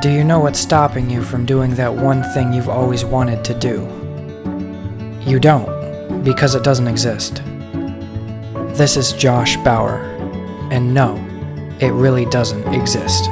Do you know what's stopping you from doing that one thing you've always wanted to do? You don't, because it doesn't exist. This is Josh Bauer, and no, it really doesn't exist.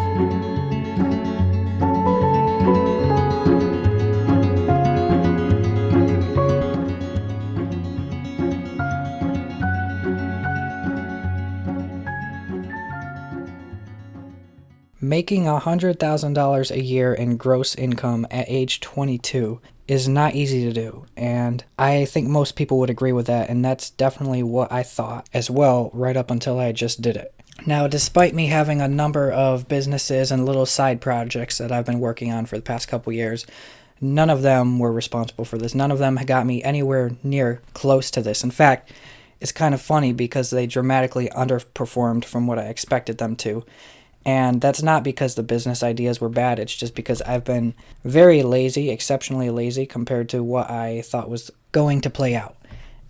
Making $100,000 a year in gross income at age 22 is not easy to do, and I think most people would agree with that, and that's definitely what I thought as well right up until I just did it. Now, despite me having a number of businesses and little side projects that I've been working on for the past couple years, none of them were responsible for this. None of them got me anywhere near close to this. In fact, it's kind of funny because they dramatically underperformed from what I expected them to. And that's not because the business ideas were bad. It's just because I've been very lazy, exceptionally lazy, compared to what I thought was going to play out.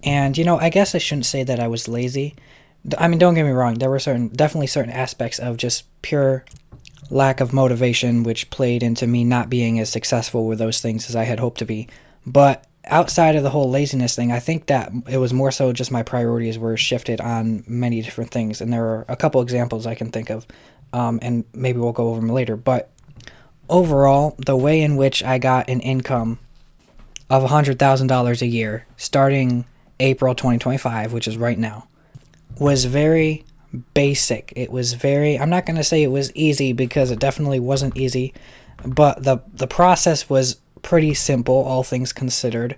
And, I guess I shouldn't say that I was lazy. I mean, don't get me wrong. There were definitely certain aspects of just pure lack of motivation, which played into me not being as successful with those things as I had hoped to be. But outside of the whole laziness thing, I think that it was more so just my priorities were shifted on many different things. And there are a couple examples I can think of. And maybe we'll go over them later. But overall, the way in which I got an income of $100,000 a year starting April 2025, which is right now, was very basic. It was I'm not going to say it was easy because it definitely wasn't easy, but the process was pretty simple, all things considered.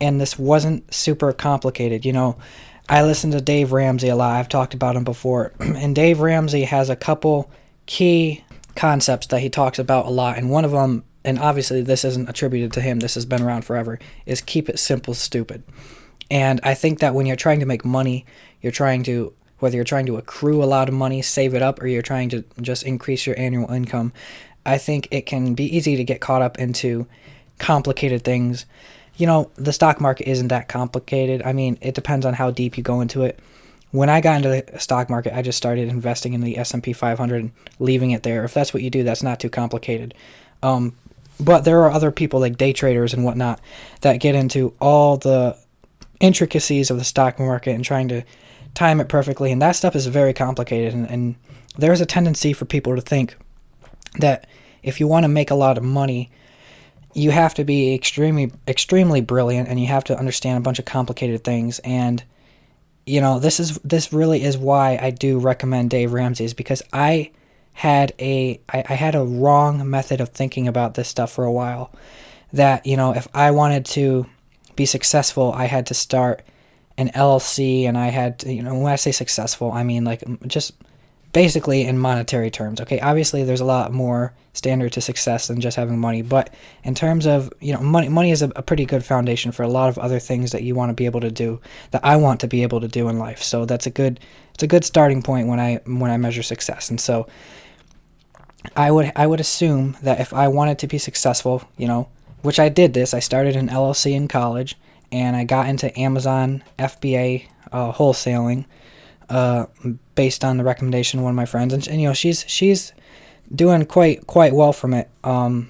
And this wasn't super complicated. I listen to Dave Ramsey a lot. I've talked about him before. And Dave Ramsey has a couple key concepts that he talks about a lot. And one of them, and obviously this isn't attributed to him, this has been around forever, is keep it simple, stupid. And I think that when you're trying to make money, whether you're trying to accrue a lot of money, save it up, or you're trying to just increase your annual income, I think it can be easy to get caught up into complicated things. The stock market isn't that complicated. I mean, it depends on how deep you go into it. When I got into the stock market, I just started investing in the S&P 500 and leaving it there. If that's what you do, that's not too complicated. But there are other people like day traders and whatnot that get into all the intricacies of the stock market and trying to time it perfectly. And that stuff is very complicated. And there's a tendency for people to think that if you want to make a lot of money, you have to be extremely brilliant, and you have to understand a bunch of complicated things. And this really is why I do recommend Dave Ramsey, is because I had a wrong method of thinking about this stuff for a while. That if I wanted to be successful, I had to start an LLC, and I had to, when I say successful, I mean like just basically in monetary terms. Okay, obviously there's a lot more standard to success than just having money, but in terms of money is a pretty good foundation for a lot of other things that you want to be able to do, that I want to be able to do in life. So it's a good starting point when I measure success. And so I would assume that if I wanted to be successful, which I did I started an LLC in college, and I got into Amazon FBA wholesaling based on the recommendation of one of my friends, and she's doing quite well from it. And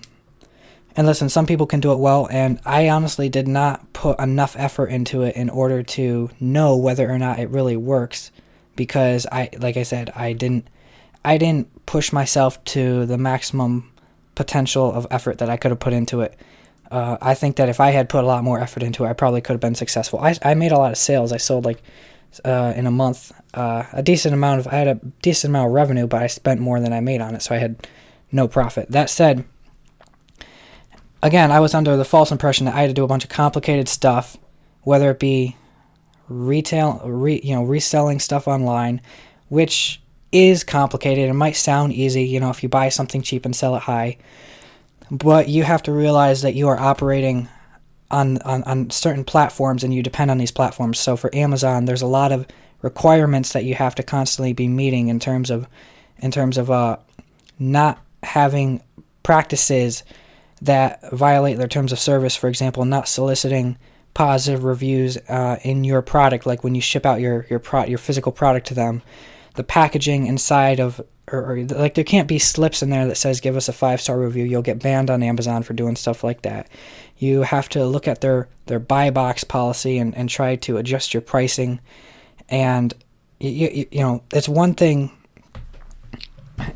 listen, some people can do it well, and I honestly did not put enough effort into it in order to know whether or not it really works, because like I said, I didn't push myself to the maximum potential of effort that I could have put into it. I think that if I had put a lot more effort into it, I probably could have been successful. I made a lot of sales. I sold in a month, I had a decent amount of revenue, but I spent more than I made on it, so I had no profit. That said, again, I was under the false impression that I had to do a bunch of complicated stuff, whether it be reselling stuff online, which is complicated. It might sound easy, if you buy something cheap and sell it high, but you have to realize that you are operating on certain platforms, and you depend on these platforms. So for Amazon, there's a lot of requirements that you have to constantly be meeting in terms of not having practices that violate their terms of service. For example, not soliciting positive reviews in your product, like when you ship out your physical product to them. The packaging inside of or like there can't be slips in there that says give us a 5-star review. You'll get banned on Amazon for doing stuff like that. You have to look at their buy box policy and try to adjust your pricing. And you know, it's one thing.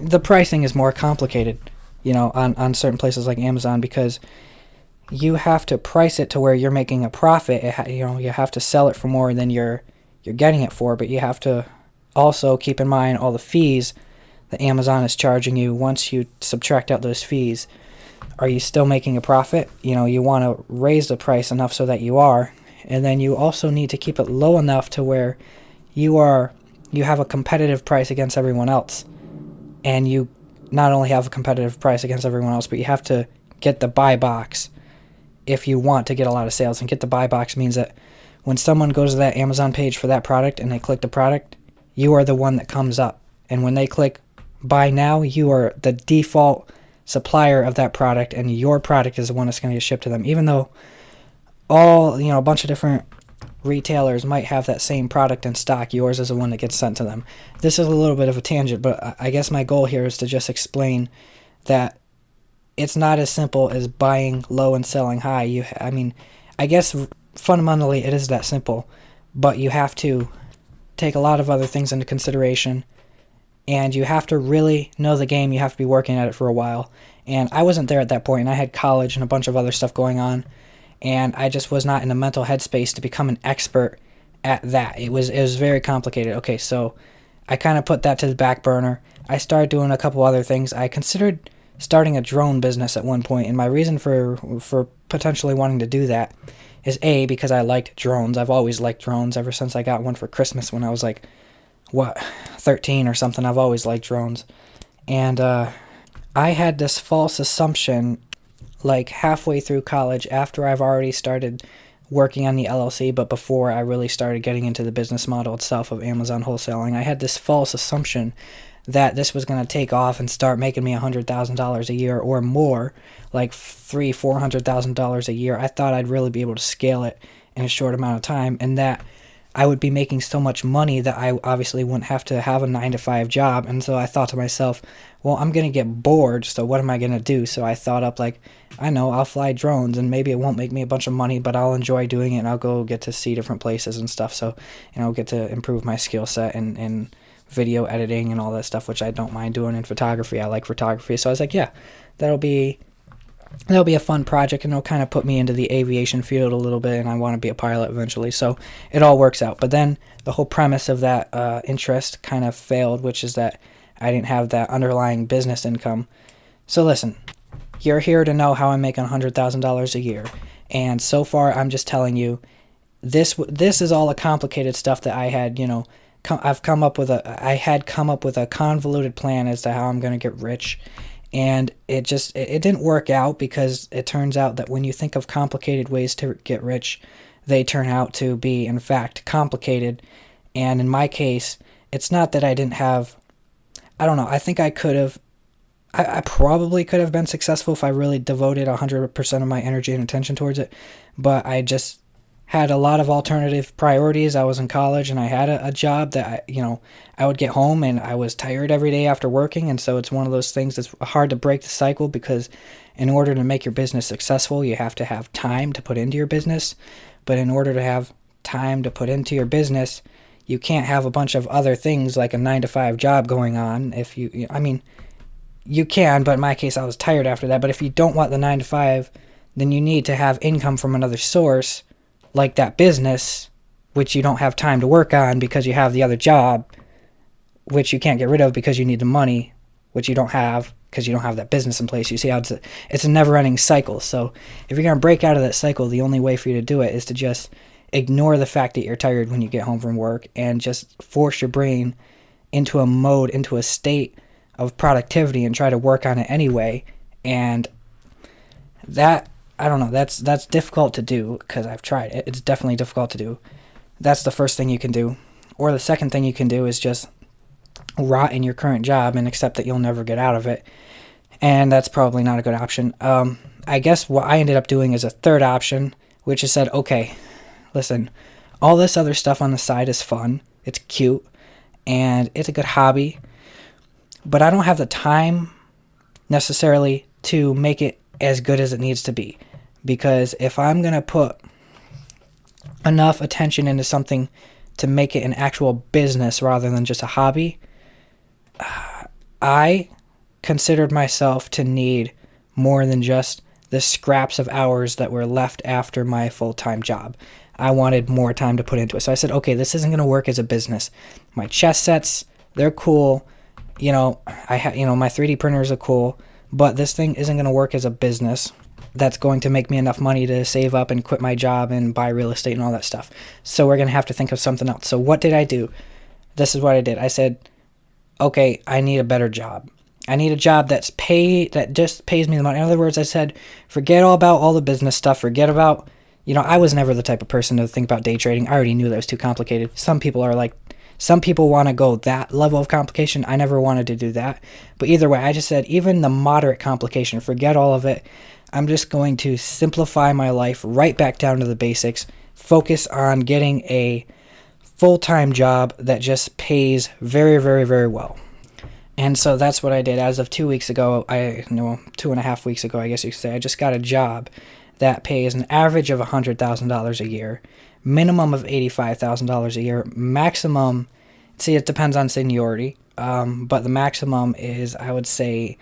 The pricing is more complicated, you know, on certain places like Amazon, because you have to price it to where you're making a profit. You know, you have to sell it for more than you're getting it for, but you have to also keep in mind all the fees that Amazon is charging you. Once you subtract out those fees, are you still making a profit? You know, you want to raise the price enough so that you are, and then you also need to keep it low enough to where you have a competitive price against everyone else. And you not only have a competitive price against everyone else, but you have to get the buy box if you want to get a lot of sales. And get the buy box means that when someone goes to that Amazon page for that product and they click the product, you are the one that comes up. And when they click buy now, you are the default supplier of that product, and your product is the one that's going to get shipped to them. Even though a bunch of different retailers might have that same product in stock, yours is the one that gets sent to them. This is a little bit of a tangent, but I guess my goal here is to just explain that it's not as simple as buying low and selling high. I guess fundamentally it is that simple, but you have to take a lot of other things into consideration, and you have to really know the game. You have to be working at it for a while, and I wasn't there at that point, and I had college and a bunch of other stuff going on, and I just was not in a mental headspace to become an expert at that. It was very complicated. Okay, so I kind of put that to the back burner. I started doing a couple other things. I considered starting a drone business at one point, and my reason for potentially wanting to do that is A, because I liked drones. I've always liked drones ever since I got one for Christmas when I was 13 or something. I've always liked drones. And I had this false assumption halfway through college, after I've already started working on the LLC, but before I really started getting into the business model itself of Amazon wholesaling. I had this false assumption that this was going to take off and start making me $100,000 a year or more, like $400,000 a year. I thought I'd really be able to scale it in a short amount of time, and that I would be making so much money that I obviously wouldn't have to have a 9-to-5 job. And so I thought to myself, well, I'm going to get bored, so what am I going to do? So I thought up, I know, I'll fly drones, and maybe it won't make me a bunch of money, but I'll enjoy doing it, and I'll go get to see different places and stuff. So, get to improve my skill set and video editing and all that stuff, which I don't mind doing in photography. I like photography. So I was like, yeah, that'll be a fun project, and it'll kind of put me into the aviation field a little bit, and I want to be a pilot eventually. So it all works out. But then the whole premise of that interest kind of failed, which is that I didn't have that underlying business income. So listen, you're here to know how I'm making $100,000 a year. And so far, I'm just telling you, this is all the complicated stuff that I had, I had come up with a convoluted plan as to how I'm going to get rich. And it didn't work out, because it turns out that when you think of complicated ways to get rich, they turn out to be, in fact, complicated. And in my case, it's not that I didn't have, I don't know, I think I probably could have been successful if I really devoted 100% of my energy and attention towards it. But I just had a lot of alternative priorities. I was in college, and I had a job that I would get home and I was tired every day after working. And so it's one of those things that's hard to break the cycle, because in order to make your business successful, you have to have time to put into your business. But in order to have time to put into your business, you can't have a bunch of other things like a 9-to-5 job going on. You can, but in my case, I was tired after that. But if you don't want the 9-to-5, then you need to have income from another source, like that business, which you don't have time to work on because you have the other job, which you can't get rid of because you need the money, which you don't have because you don't have that business in place. You see how it's a never-ending cycle. So if you're going to break out of that cycle, the only way for you to do it is to just ignore the fact that you're tired when you get home from work, and just force your brain into a mode, into a state of productivity, and try to work on it anyway. And that, I don't know, that's difficult to do, because I've tried it. It's definitely difficult to do. That's the first thing you can do. Or the second thing you can do is just rot in your current job and accept that you'll never get out of it. And that's probably not a good option. I guess what I ended up doing is a third option, which is said, okay, listen, all this other stuff on the side is fun, it's cute, and it's a good hobby, but I don't have the time necessarily to make it as good as it needs to be. Because if I'm going to put enough attention into something to make it an actual business rather than just a hobby, I considered myself to need more than just the scraps of hours that were left after my full-time job. I wanted more time to put into it. So I said, okay, this isn't going to work as a business. My chess sets, they're cool. My 3D printers are cool, but this thing isn't going to work as a business that's going to make me enough money to save up and quit my job and buy real estate and all that stuff. So we're going to have to think of something else. So what did I do? This is what I did. I said, okay, I need a better job. I need a job that just pays me the money. In other words, I said, forget all about all the business stuff. Forget about, I was never the type of person to think about day trading. I already knew that was too complicated. Some people want to go that level of complication. I never wanted to do that. But either way, I just said, even the moderate complication, forget all of it. I'm just going to simplify my life right back down to the basics. Focus on getting a full-time job that just pays very, very, very well. And so that's what I did. As of 2 weeks ago, 2.5 weeks ago, I guess you could say, I just got a job that pays an average of $100,000 a year, minimum of $85,000 a year, maximum, it depends on seniority, but the maximum is, I would say,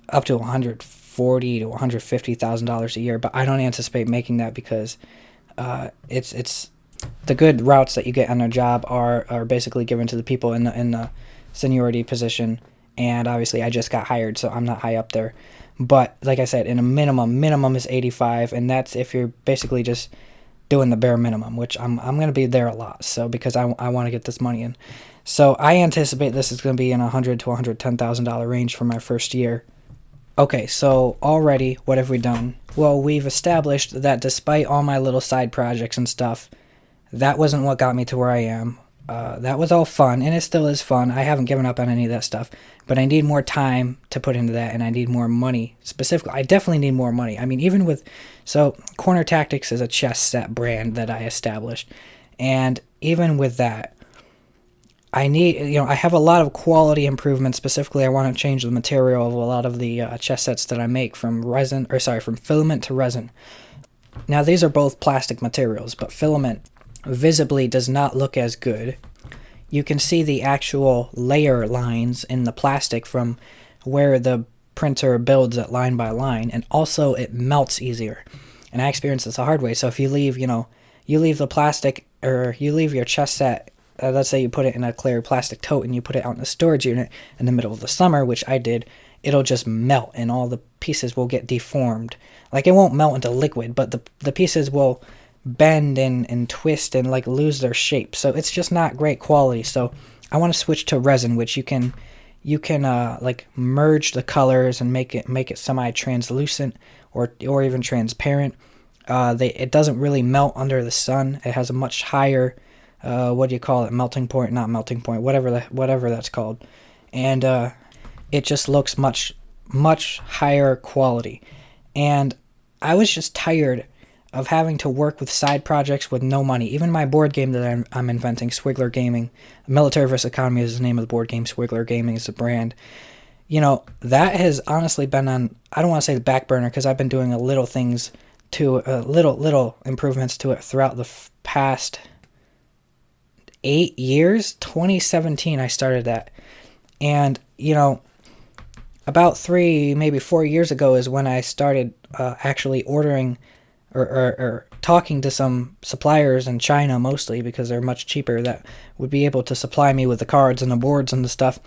up to $140,000 to $150,000 a year. But I don't anticipate making that because it's the good routes that you get on a job are basically given to the people in the seniority position. And obviously I just got hired, so I'm not high up there. But like I said, in a minimum is 85, and that's if you're basically just doing the bare minimum, which I'm going to be there a lot. So because I want to get this money in. So I anticipate this is going to be in $100,000 to $110,000 range for my first year. Okay, so already what have we done? Well, we've established that despite all my little side projects and stuff, that wasn't what got me to where I am. That was all fun, and it still is fun. I haven't given up on any of that stuff, but I need more time to put into that, and I need more money. Specifically, I definitely need more money. I mean, so Corner Tactics is a chess set brand that I established, and even with that, I need, I have a lot of quality improvements. Specifically, I want to change the material of a lot of the chess sets that I make from filament to resin. Now, these are both plastic materials, but filament visibly does not look as good. You can see the actual layer lines in the plastic from where the printer builds it line by line, and also it melts easier. And I experienced this the hard way. So if you leave, you leave the plastic, or you leave your chess set, let's say you put it in a clear plastic tote and you put it out in a storage unit in the middle of the summer, which I did, it'll just melt and all the pieces will get deformed. Like, it won't melt into liquid, but the pieces will bend and twist and lose their shape. So it's just not great quality. So I want to switch to resin, which you can merge the colors and make it semi-translucent or even transparent. It doesn't really melt under the sun. It has a much higher melting point, not melting point, whatever that's called. And it just looks much higher quality. And I was just tired of having to work with side projects with no money. Even my board game that I'm inventing, Swigler Gaming, Military vs. Economy is the name of the board game, Swigler Gaming is the brand. That has honestly been on, I don't want to say the back burner, because I've been doing little things to little improvements to it throughout the past 8 years. 2017 I started that. And, about 3, maybe 4 years ago is when I started actually ordering or talking to some suppliers in China, mostly because they're much cheaper, that would be able to supply me with the cards and the boards and the stuff.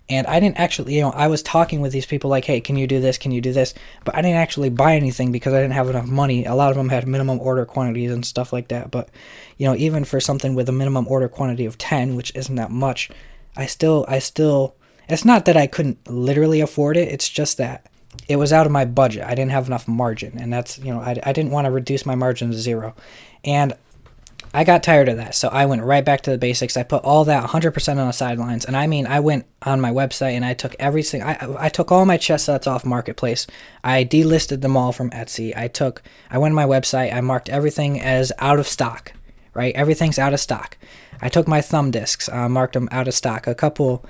And I didn't actually, I was talking with these people like, hey, can you do this? Can you do this? But I didn't actually buy anything because I didn't have enough money. A lot of them had minimum order quantities and stuff like that. But, even for something with a minimum order quantity of 10, which isn't that much, I still, it's not that I couldn't literally afford it. It's just that it was out of my budget. I didn't have enough margin, and that's, I didn't want to reduce my margin to 0. And I got tired of that, so I went right back to the basics. I put all that 100% on the sidelines, and I went on my website and I took everything. I took all my chess sets off Marketplace. I delisted them all from Etsy. I went on my website. I marked everything as out of stock, right? Everything's out of stock. I took my thumb discs, marked them out of stock. A couple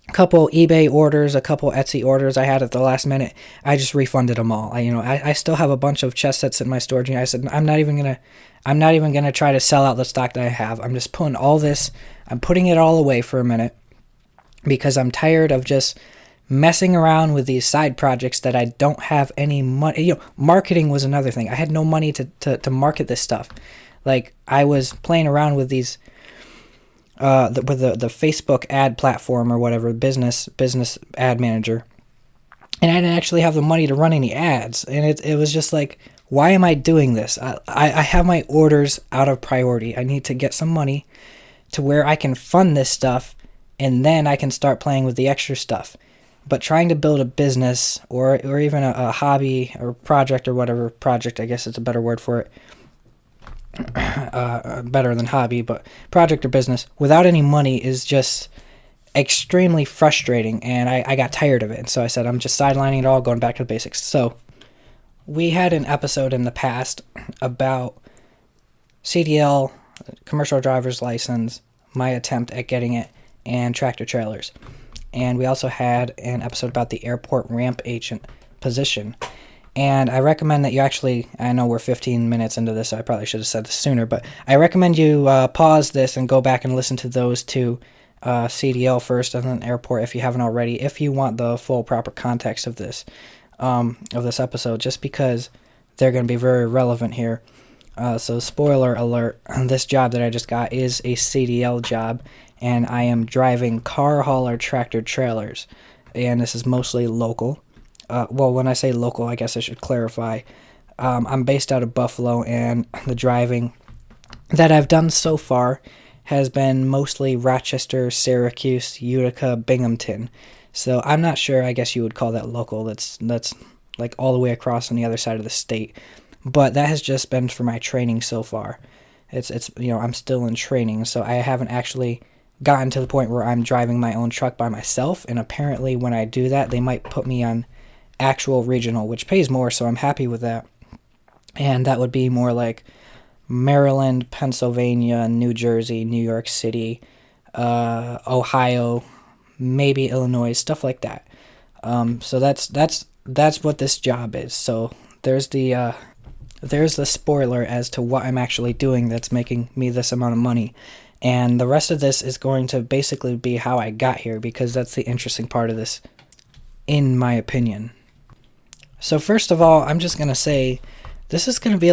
couple eBay orders, a couple Etsy orders I had at the last minute. I just refunded them all. I still have a bunch of chess sets in my storage. I said I'm not even gonna try to sell out the stock that I have. I'm just putting all this. I'm putting it all away for a minute because I'm tired of just messing around with these side projects that I don't have any money. Marketing was another thing. I had no money to market this stuff. Like, I was playing around with these the Facebook ad platform or whatever, business ad manager, and I didn't actually have the money to run any ads, and it was just like, why am I doing this? I have my orders out of priority. I need to get some money to where I can fund this stuff, and then I can start playing with the extra stuff. But trying to build a business or even a hobby or project or whatever, project, I guess it's a better word for it, better than hobby, but project or business without any money is just extremely frustrating, and I got tired of it. And so I said, I'm just sidelining it all, going back to the basics. So we had an episode in the past about CDL, commercial driver's license, my attempt at getting it, and tractor trailers. And we also had an episode about the airport ramp agent position. And I recommend that you actually, I know we're 15 minutes into this, so I probably should have said this sooner, but I recommend you pause this and go back and listen to those two, CDL first and then airport if you haven't already, if you want the full proper context of this episode, just because they're going to be very relevant here. So spoiler alert, this job that I just got is a CDL job, and I am driving car hauler tractor trailers, and this is mostly local. Well, when I say local, I guess I should clarify. I'm based out of Buffalo, and the driving that I've done so far has been mostly Rochester, Syracuse, Utica, Binghamton. So I'm not sure, I guess you would call that local. That's like all the way across on the other side of the state. But that has just been for my training so far. It's I'm still in training, so I haven't actually gotten to the point where I'm driving my own truck by myself, and apparently when I do that, they might put me on actual regional, which pays more, so I'm happy with that. And that would be more like Maryland, Pennsylvania, New Jersey, New York City, Ohio, maybe Illinois, stuff like that. So that's what this job is. So there's the spoiler as to what I'm actually doing that's making me this amount of money. And the rest of this is going to basically be how I got here, because that's the interesting part of this, in my opinion. So first of all, I'm just going to say this is going to be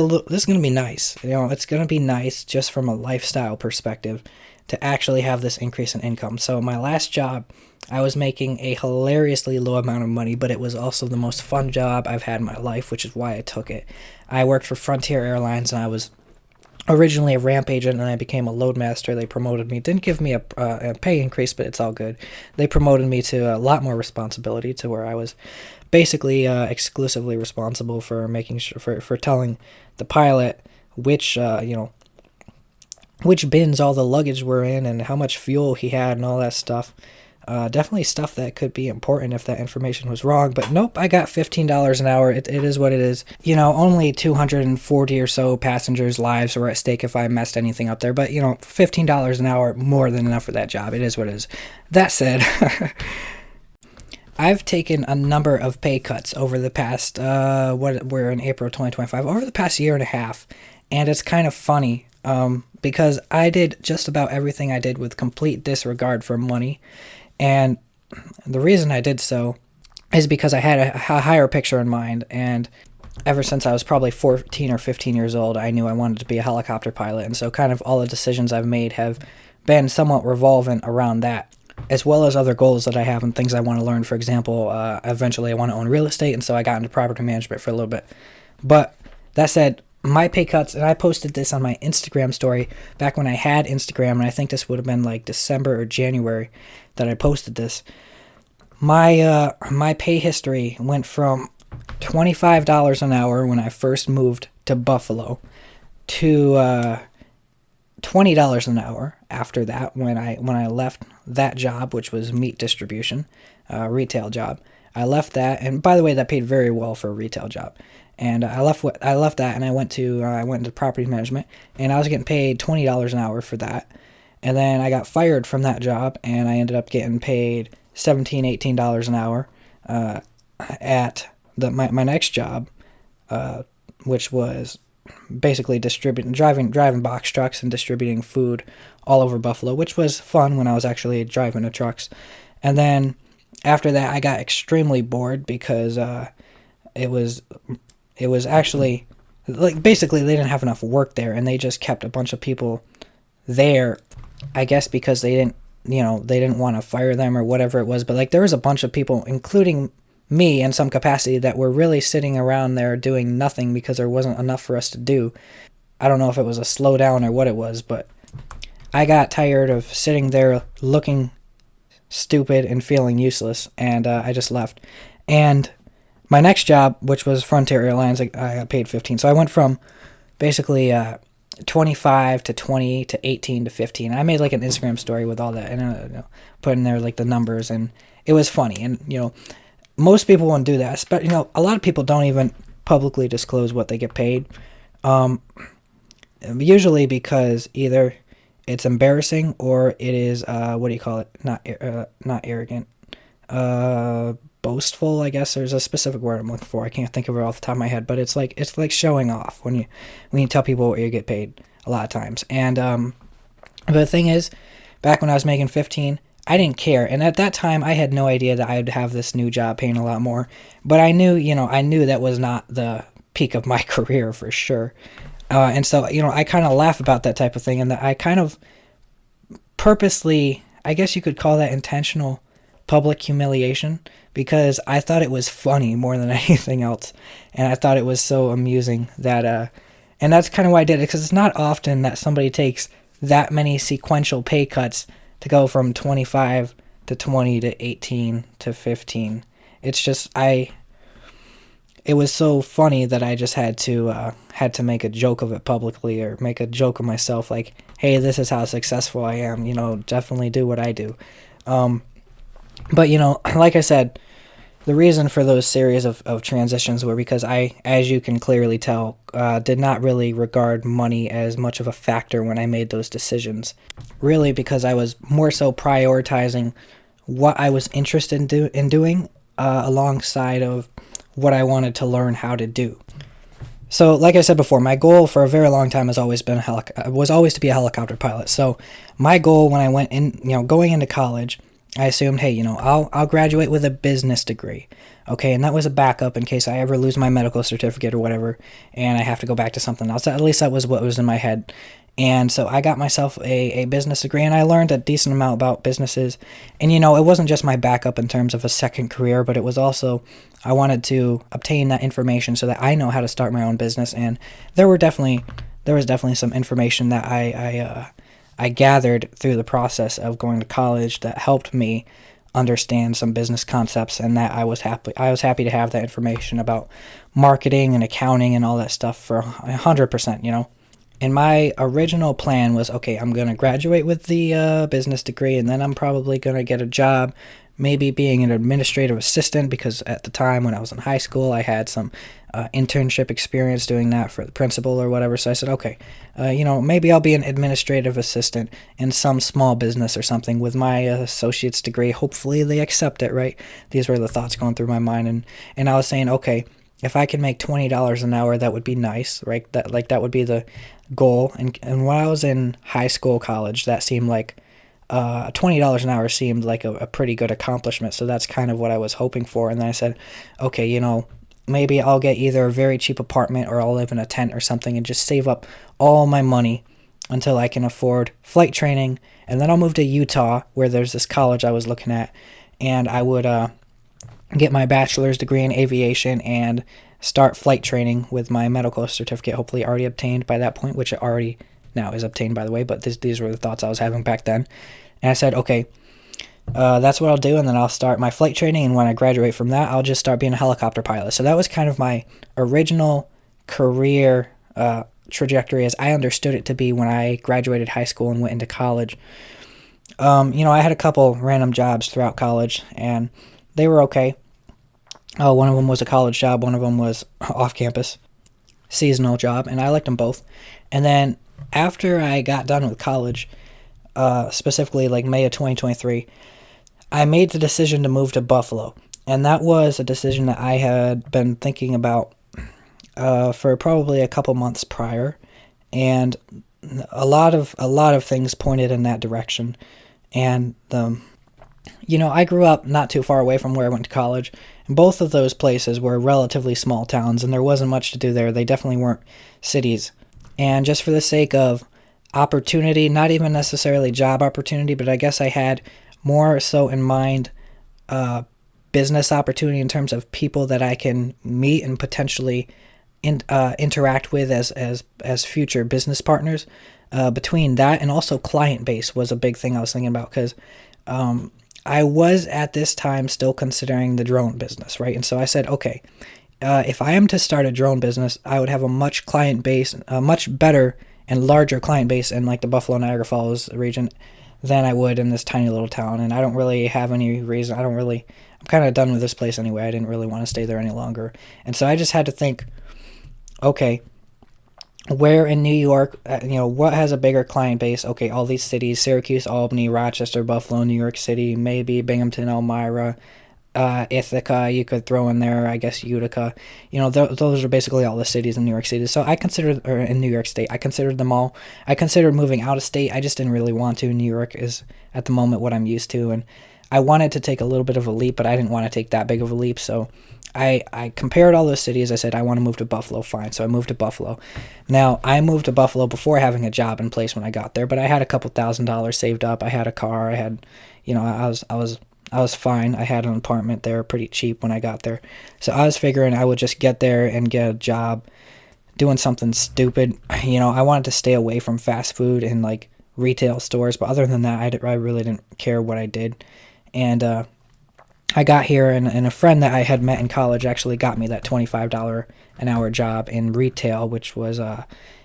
nice. It's going to be nice just from a lifestyle perspective to actually have this increase in income. So my last job, I was making a hilariously low amount of money, but it was also the most fun job I've had in my life, which is why I took it. I worked for Frontier Airlines, and I was originally a ramp agent, and I became a loadmaster. They promoted me. Didn't give me a pay increase, but it's all good. They promoted me to a lot more responsibility, to where I was basically exclusively responsible for making sure for telling the pilot which bins all the luggage were in and how much fuel he had and all that stuff. Definitely stuff that could be important if that information was wrong, but nope, I got $15 an hour. It is what it is. Only 240 or so passengers' lives were at stake if I messed anything up there, but $15 an hour, more than enough for that job. It is what it is. That said, I've taken a number of pay cuts over the past, we're in April 2025, over the past year and a half, and it's kind of funny, because I did just about everything I did with complete disregard for money. And the reason I did so is because I had a higher picture in mind, and ever since I was probably 14 or 15 years old, I knew I wanted to be a helicopter pilot, and so kind of all the decisions I've made have been somewhat revolving around that, as well as other goals that I have and things I want to learn. For example, eventually I want to own real estate, and so I got into property management for a little bit. But that said, my pay cuts, and I posted this on my Instagram story back when I had Instagram, and I think this would have been like December or January that I posted this. My pay history went from $25 an hour when I first moved to Buffalo to $20 an hour after that when I left that job, which was meat distribution, retail job. I left that, and by the way, that paid very well for a retail job. And I left that, and I went into property management, and I was getting paid $20 an hour for that. And then I got fired from that job, and I ended up getting paid $17, $18 an hour at my next job, which was basically driving box trucks and distributing food all over Buffalo, which was fun when I was actually driving the trucks. And then after that, I got extremely bored because it was actually like basically they didn't have enough work there, and they just kept a bunch of people there, I guess because they didn't want to fire them or whatever it was. But like there was a bunch of people, including me in some capacity, that were really sitting around there doing nothing because there wasn't enough for us to do. I don't know if it was a slowdown or what it was, but I got tired of sitting there looking stupid and feeling useless, and I just left. And my next job, which was Frontier Airlines, I got paid 15. So I went from basically 25 to 20 to 18 to 15. I made like an Instagram story with all that, and put in there like the numbers, and it was funny. And most people won't do that, but a lot of people don't even publicly disclose what they get paid. Usually because either it's embarrassing or it is what do you call it? Not arrogant. Boastful, I guess. There's a specific word I'm looking for. I can't think of it off the top of my head, but it's like showing off when you tell people what you get paid a lot of times. And but the thing is, back when I was making 15, I didn't care. And at that time, I had no idea that I'd have this new job paying a lot more. But I knew that was not the peak of my career for sure. And so, I kind of laugh about that type of thing, and that I kind of purposely, I guess you could call that intentional public humiliation, because I thought it was funny more than anything else. And I thought it was so amusing that, and that's kind of why I did it, because it's not often that somebody takes that many sequential pay cuts to go from 25 to 20 to 18 to 15. It's just, it was so funny that I just had to make a joke of it publicly, or make a joke of myself, like, hey, this is how successful I am, definitely do what I do. But, like I said, the reason for those series of transitions were because I, as you can clearly tell, did not really regard money as much of a factor when I made those decisions. Really, because I was more so prioritizing what I was interested in doing alongside of what I wanted to learn how to do. So, like I said before, my goal for a very long time has always been was always to be a helicopter pilot. So, my goal when I went in, going into college, I assumed, hey, I'll graduate with a business degree. Okay, and that was a backup in case I ever lose my medical certificate or whatever, and I have to go back to something else. At least that was what was in my head. And so I got myself a business degree, and I learned a decent amount about businesses. And, it wasn't just my backup in terms of a second career, but it was also, I wanted to obtain that information so that I know how to start my own business. And there was definitely some information that I gathered through the process of going to college that helped me understand some business concepts, and that I was happy to have that information about marketing and accounting and all that stuff for 100%, And my original plan was, okay, I'm going to graduate with the business degree, and then I'm probably going to get a job, maybe being an administrative assistant, because at the time when I was in high school, I had some internship experience doing that for the principal or whatever. So I said, okay, maybe I'll be an administrative assistant in some small business or something with my associate's degree. Hopefully they accept it, right? These were the thoughts going through my mind. And I was saying, okay, if I can make $20 an hour, that would be nice, right? That would be the goal. And when I was in high school, college, that seemed like $20 an hour seemed like a pretty good accomplishment. So that's kind of what I was hoping for. And then I said, okay, maybe I'll get either a very cheap apartment or I'll live in a tent or something and just save up all my money until I can afford flight training. And then I'll move to Utah, where there's this college I was looking at, and I would get my bachelor's degree in aviation and start flight training with my medical certificate, hopefully already obtained by that point, which it already now is obtained, by the way, but these were the thoughts I was having back then. And I said, okay, that's what I'll do, and then I'll start my flight training, and when I graduate from that, I'll just start being a helicopter pilot. So that was kind of my original career trajectory as I understood it to be when I graduated high school and went into college. I had a couple random jobs throughout college, and they were okay. One of them was a college job, one of them was off-campus, seasonal job, and I liked them both. And then after I got done with college, specifically like May of 2023, I made the decision to move to Buffalo. And that was a decision that I had been thinking about for probably a couple months prior, and a lot of things pointed in that direction. And I grew up not too far away from where I went to college, and both of those places were relatively small towns, and there wasn't much to do there. They definitely weren't cities. And just for the sake of opportunity, not even necessarily job opportunity, but I guess I had more so in mind uh, business opportunity in terms of people that I can meet and potentially interact with as future business partners. Between that and also client base was a big thing I was thinking about, because I was at this time still considering the drone business, right? And so I said, okay, if I am to start a drone business, I would have a much better and larger client base in like the Buffalo Niagara Falls region than I would in this tiny little town. And I don't really have any reason. I'm kind of done with this place anyway. I didn't really want to stay there any longer. And so I just had to think, okay, where in New York, what has a bigger client base? Okay, all these cities: Syracuse, Albany, Rochester, Buffalo, New York City, maybe Binghamton, Elmira, Ithaca, you could throw in there, I guess Utica. Those are basically all the cities in New York City. So or in New York State, I considered them all. I considered moving out of state. I just didn't really want to. New York is at the moment what I'm used to, and I wanted to take a little bit of a leap, but I didn't want to take that big of a leap. So I compared all those cities. I said, I want to move to Buffalo. Fine. So I moved to Buffalo. Now, I moved to Buffalo before having a job in place when I got there, but I had a couple $1,000s saved up. I had a car. I had, I was fine. I had an apartment there pretty cheap when I got there. So I was figuring I would just get there and get a job doing something stupid. I wanted to stay away from fast food and like retail stores, but other than that, I really didn't care what I did. And I got here, and a friend that I had met in college actually got me that $25 an hour job in retail, which was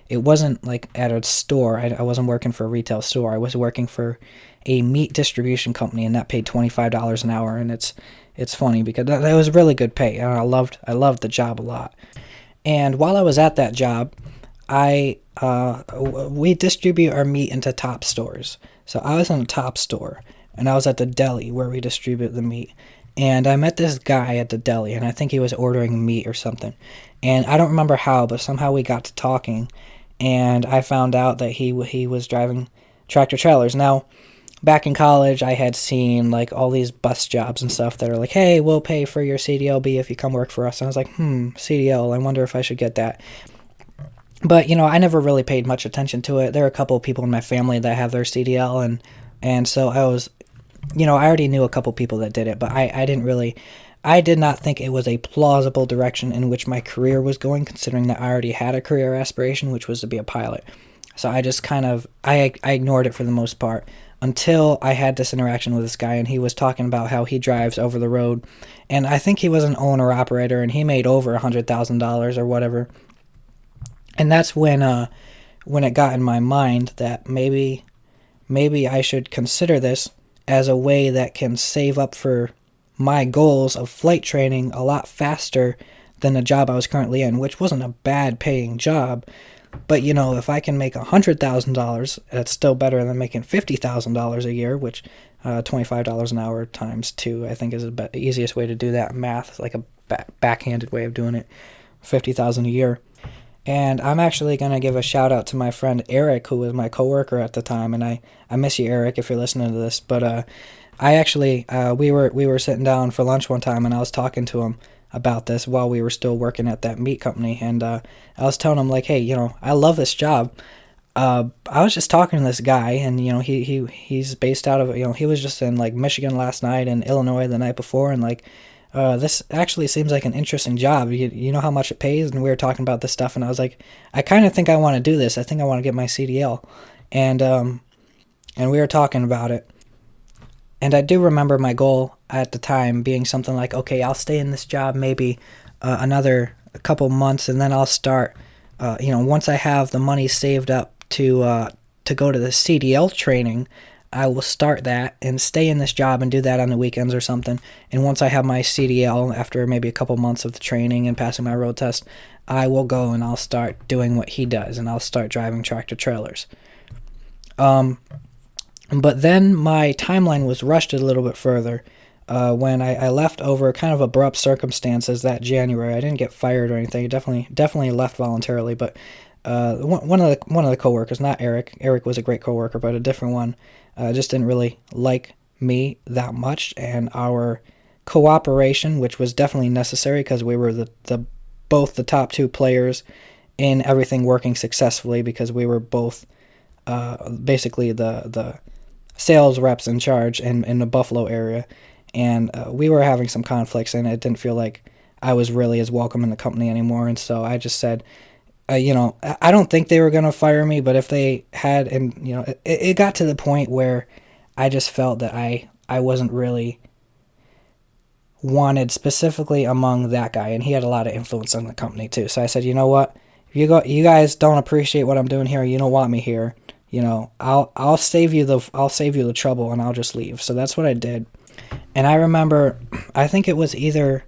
it wasn't like at a store. I wasn't working for a retail store. I was working for a meat distribution company, and that paid $25 an hour. And it's funny because that was really good pay, and I loved the job a lot. And while I was at that job, we distribute our meat into Top stores. So I was in a Top store, and I was at the deli where we distribute the meat. And I met this guy at the deli, and I think he was ordering meat or something. And I don't remember how, but somehow we got to talking, and I found out that he was driving tractor trailers. Now, back in college, I had seen like all these bus jobs and stuff that are like, hey, we'll pay for your CDLB if you come work for us. And I was like, CDL, I wonder if I should get that. But, I never really paid much attention to it. There are a couple of people in my family that have their CDL, and so I was, I already knew a couple people that did it, but I did not think it was a plausible direction in which my career was going, considering that I already had a career aspiration, which was to be a pilot. So I just I ignored it for the most part until I had this interaction with this guy, and he was talking about how he drives over the road, and I think he was an owner-operator, and he made over $100,000 or whatever. And that's when it got in my mind that maybe I should consider this as a way that can save up for my goals of flight training a lot faster than the job I was currently in, which wasn't a bad paying job. But, if I can make $100,000, that's still better than making $50,000 a year, which $25 an hour times 2, I think, is the easiest way to do that math. It's like a backhanded way of doing it. $50,000 a year. And I'm actually going to give a shout out to my friend Eric, who was my coworker at the time. And I miss you, Eric, if you're listening to this. But I actually, we were sitting down for lunch one time, and I was talking to him about this while we were still working at that meat company. And I was telling him, like, hey, I love this job. I was just talking to this guy, and, he's based out of, he was just in, like, Michigan last night and Illinois the night before. And, like, this actually seems like an interesting job. You know how much it pays? And we were talking about this stuff, and I was like, I kind of think I want to do this. I think I want to get my CDL. And we were talking about it. And I do remember my goal at the time being something like, okay, I'll stay in this job maybe another couple months, and then I'll start, once I have the money saved up to go to the CDL training, I will start that and stay in this job and do that on the weekends or something. And once I have my CDL, after maybe a couple months of the training and passing my road test, I will go and I'll start doing what he does, and I'll start driving tractor trailers. But then my timeline was rushed a little bit further when I left over kind of abrupt circumstances that January. I didn't get fired or anything. I definitely left voluntarily. But one of the coworkers, not Eric. Eric was a great coworker, but a different one, just didn't really like me that much, and our cooperation, which was definitely necessary because we were the both the top two players in everything working successfully, because we were both basically the sales reps in charge in the Buffalo area, and we were having some conflicts, and it didn't feel like I was really as welcome in the company anymore. And so I just said, I don't think they were going to fire me, but if they had, and it got to the point where I just felt that I wasn't really wanted specifically among that guy, and he had a lot of influence on the company too. So I said, you know what, if you guys don't appreciate what I'm doing here, you don't want me here, I'll save you the trouble, and I'll just leave. So that's what I did. And I remember, I think it was either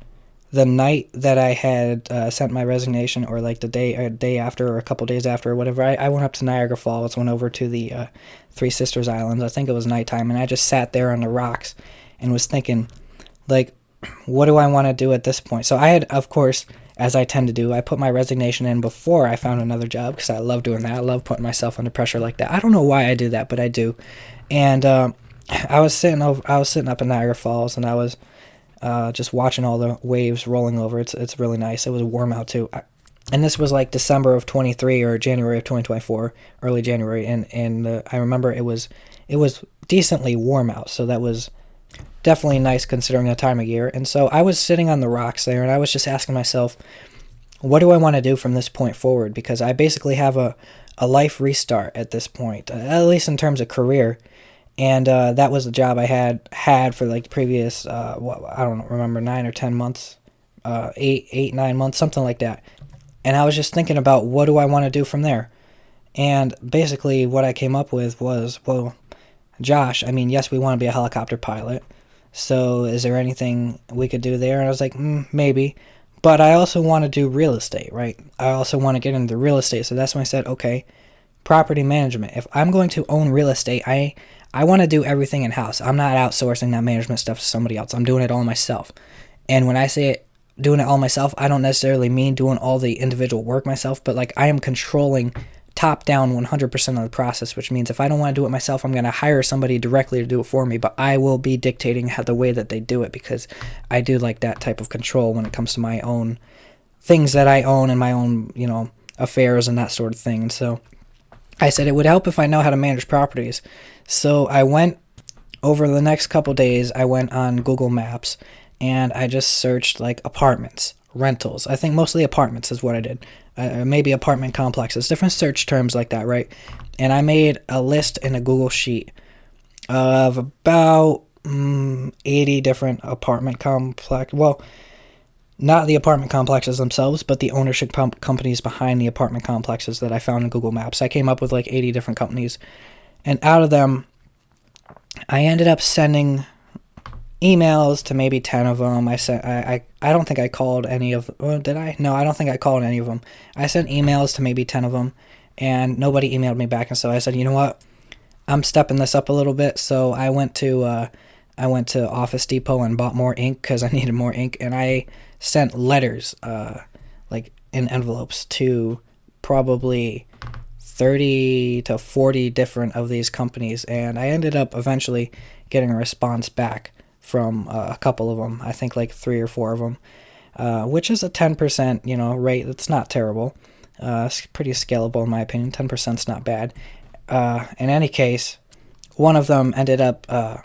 the night that I had sent my resignation, or like the day after, or a couple days after, or whatever. I went up to Niagara Falls, went over to the Three Sisters Islands. I think it was nighttime, and I just sat there on the rocks and was thinking, like, what do I want to do at this point? So I had, of course, as I tend to do, I put my resignation in before I found another job, because I love doing that. I love putting myself under pressure like that. I don't know why I do that, but I do. And I was sitting up in Niagara Falls, and I was just watching all the waves rolling over. It's really nice. It was warm out too. And this was like December of 23 or January of 2024, early January. And I remember it was decently warm out. So that was definitely nice considering the time of year. And so I was sitting on the rocks there, and I was just asking myself, what do I want to do from this point forward? Because I basically have a life restart at this point, at least in terms of career. And that was the job I had for like the previous, I don't remember, 9 or 10 months, 9 months, something like that. And I was just thinking about, what do I want to do from there? And basically what I came up with was, well, Josh, I mean, yes, we want to be a helicopter pilot. So is there anything we could do there? And I was like, maybe. But I also want to do real estate, right? I also want to get into real estate. So that's when I said, okay, property management. If I'm going to own real estate, I want to do everything in-house. I'm not outsourcing that management stuff to somebody else. I'm doing it all myself. And when I say doing it all myself, I don't necessarily mean doing all the individual work myself, but like I am controlling top down 100% of the process, which means if I don't want to do it myself, I'm going to hire somebody directly to do it for me, but I will be dictating the way that they do it, because I do like that type of control when it comes to my own things that I own, and my own, affairs and that sort of thing. And so I said it would help if I know how to manage properties. So I went, over the next couple days, I went on Google Maps, and I just searched like apartments, rentals. I think mostly apartments is what I did. Maybe apartment complexes, different search terms like that, right? And I made a list in a Google Sheet of about 80 different apartment complex. Well, not the apartment complexes themselves, but the ownership companies behind the apartment complexes that I found in Google Maps. I came up with like 80 different companies. And out of them, I ended up sending emails to maybe 10 of them. I don't think I called any of them. Well, did I? No, I don't think I called any of them. I sent emails to maybe 10 of them, and nobody emailed me back. And so I said, you know what? I'm stepping this up a little bit. So I went to Office Depot and bought more ink, because I needed more ink. And I sent letters, like in envelopes, to probably 30 to 40 different of these companies. And I ended up eventually getting a response back from a couple of them. I think like 3 or 4 of them, which is a 10%, rate. That's not terrible. It's pretty scalable in my opinion. 10%'s not bad. In any case, one of them ended up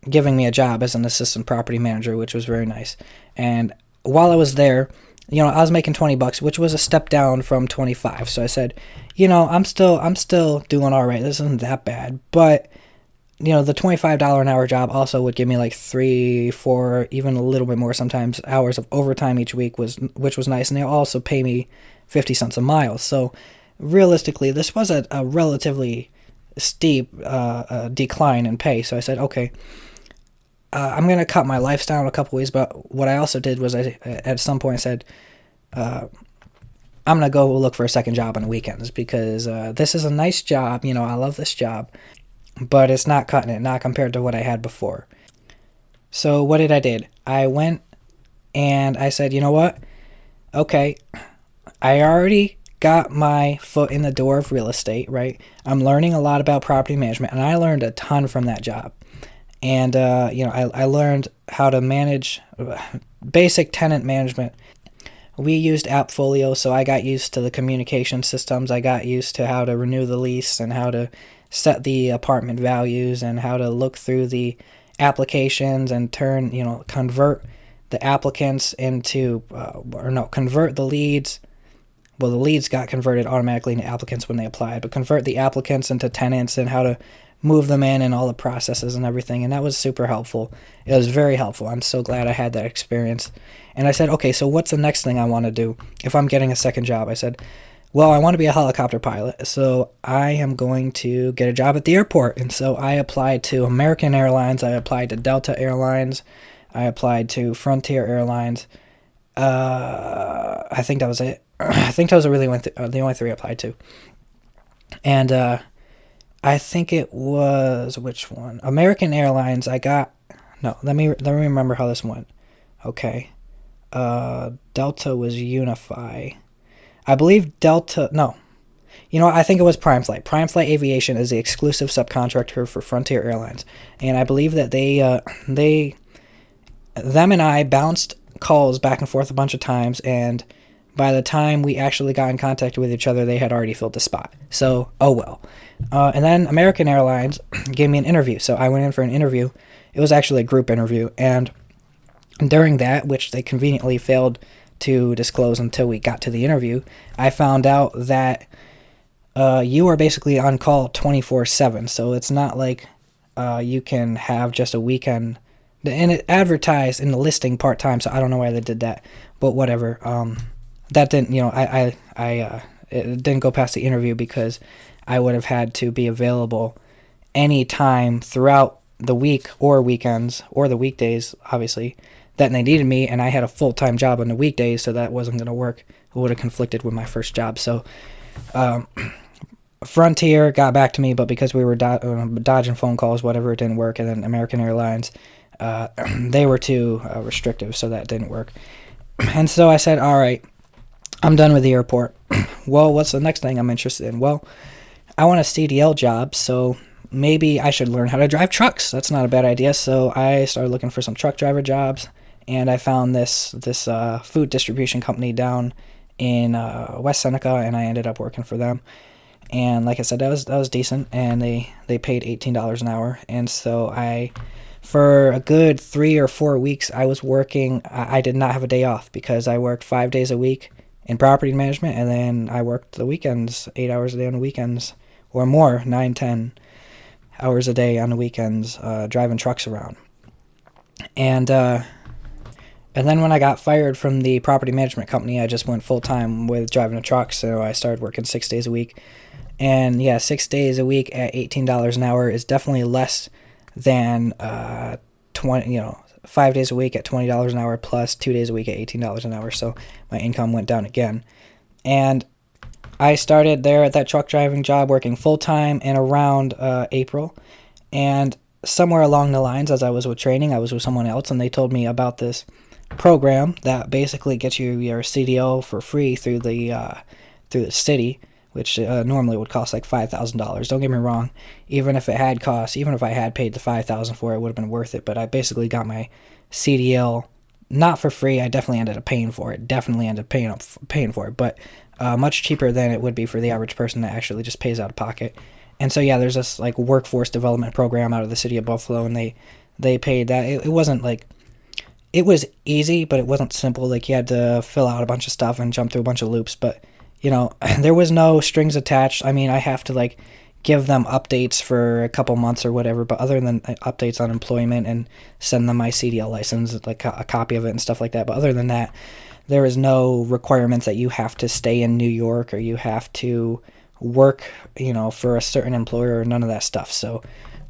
giving me a job as an assistant property manager, which was very nice. And while I was there, I was making $20, which was a step down from 25. So I said, I'm still doing all right. This isn't that bad, but the $25 an hour job also would give me like 3, 4, even a little bit more sometimes hours of overtime each week, which was nice. And they also pay me 50 cents a mile. So realistically, this was a relatively steep decline in pay. So I said, okay, I'm going to cut my lifestyle in a couple ways. But what I also did was at some point I said, I'm going to go look for a second job on the weekends, because this is a nice job. I love this job. but it's not cutting it, not compared to what I had before. So what did I did? I went and I said, you know what? Okay, I already got my foot in the door of real estate, right? I'm learning a lot about property management, and I learned a ton from that job. And, I learned how to manage basic tenant management. We used Appfolio, so I got used to the communication systems. I got used to how to renew the lease and how to set the apartment values and how to look through the applications and convert the applicants into, convert the leads. Well, the leads got converted automatically into applicants when they applied, but convert the applicants into tenants and how to move them in and all the processes and everything. And that was super helpful. It was very helpful. I'm so glad I had that experience. And I said, okay, so what's the next thing I want to do if I'm getting a second job? I said, well, I want to be a helicopter pilot, so I am going to get a job at the airport. And so I applied to American Airlines. I applied to Delta Airlines. I applied to Frontier Airlines. I think that was it. I think those are really the only three I applied to. And I think it was, which one? American Airlines. Let me remember how this went. Okay. Delta was Unify. I believe Delta, no. I think it was Prime Flight. Prime Flight Aviation is the exclusive subcontractor for Frontier Airlines. And I believe that them and I bounced calls back and forth a bunch of times, and by the time we actually got in contact with each other, they had already filled the spot. So, oh well. And then American Airlines gave me an interview. So I went in for an interview. It was actually a group interview. And during that, which they conveniently failed to disclose until we got to the interview, I found out that you are basically on call 24/7. So it's not like you can have just a weekend. And it advertised in the listing part-time, so I don't know why they did that. But whatever. That didn't, it didn't go past the interview because I would have had to be available any time throughout the week or weekends or the weekdays, obviously, that they needed me, and I had a full-time job on the weekdays, so that wasn't going to work. It would have conflicted with my first job. So Frontier got back to me, but because we were dodging phone calls, whatever, it didn't work. And then American Airlines, they were too restrictive, so that didn't work. And so I said, all right, I'm done with the airport. Well, what's the next thing I'm interested in? Well, I want a CDL job, so maybe I should learn how to drive trucks. That's not a bad idea. So I started looking for some truck driver jobs, and I found this food distribution company down in West Seneca, and I ended up working for them. And like I said, that was decent, and they paid $18 an hour. And so for a good 3 or 4 weeks, I was working. I did not have a day off because I worked 5 days a week in property management, and then I worked the weekends, 8 hours a day on the weekends, or more, 9, 10 hours a day on the weekends, driving trucks around. And then when I got fired from the property management company, I just went full-time with driving a truck, so I started working 6 days a week. And yeah, 6 days a week at $18 an hour is definitely less than 5 days a week at $20 an hour plus 2 days a week at $18 an hour. So my income went down again. And I started there at that truck driving job working full-time in around April. And somewhere along the lines, as I was with training, I was with someone else, and they told me about this program that basically gets you your CDL for free through the city, which normally would cost like $5,000. Don't get me wrong. Even if I had paid the $5,000 for it, it would have been worth it. But I basically got my CDL not for free. I definitely ended up paying for it. Paying for it, but much cheaper than it would be for the average person that actually just pays out of pocket. And so yeah, there's this like workforce development program out of the city of Buffalo, and they paid that. It wasn't like, it was easy, but it wasn't simple. Like you had to fill out a bunch of stuff and jump through a bunch of loops, but there was no strings attached. I mean, I have to like give them updates for a couple months or whatever, but other than updates on employment and send them my CDL license, like a copy of it and stuff like that. But other than that, there is no requirements that you have to stay in New York or you have to work, for a certain employer or none of that stuff. So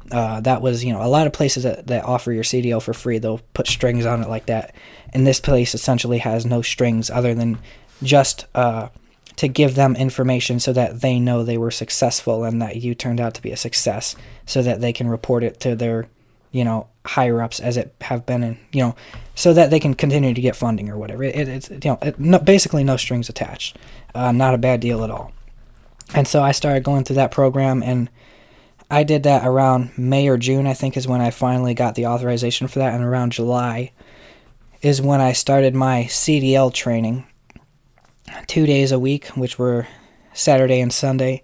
that was, a lot of places that offer your CDL for free, they'll put strings on it like that. And this place essentially has no strings other than just to give them information so that they know they were successful and that you turned out to be a success, so that they can report it to their, higher ups as it have been, and so that they can continue to get funding or whatever. It's basically no strings attached. Not a bad deal at all. And so I started going through that program, and I did that around May or June, I think, is when I finally got the authorization for that, and around July is when I started my CDL training, 2 days a week, which were Saturday and Sunday.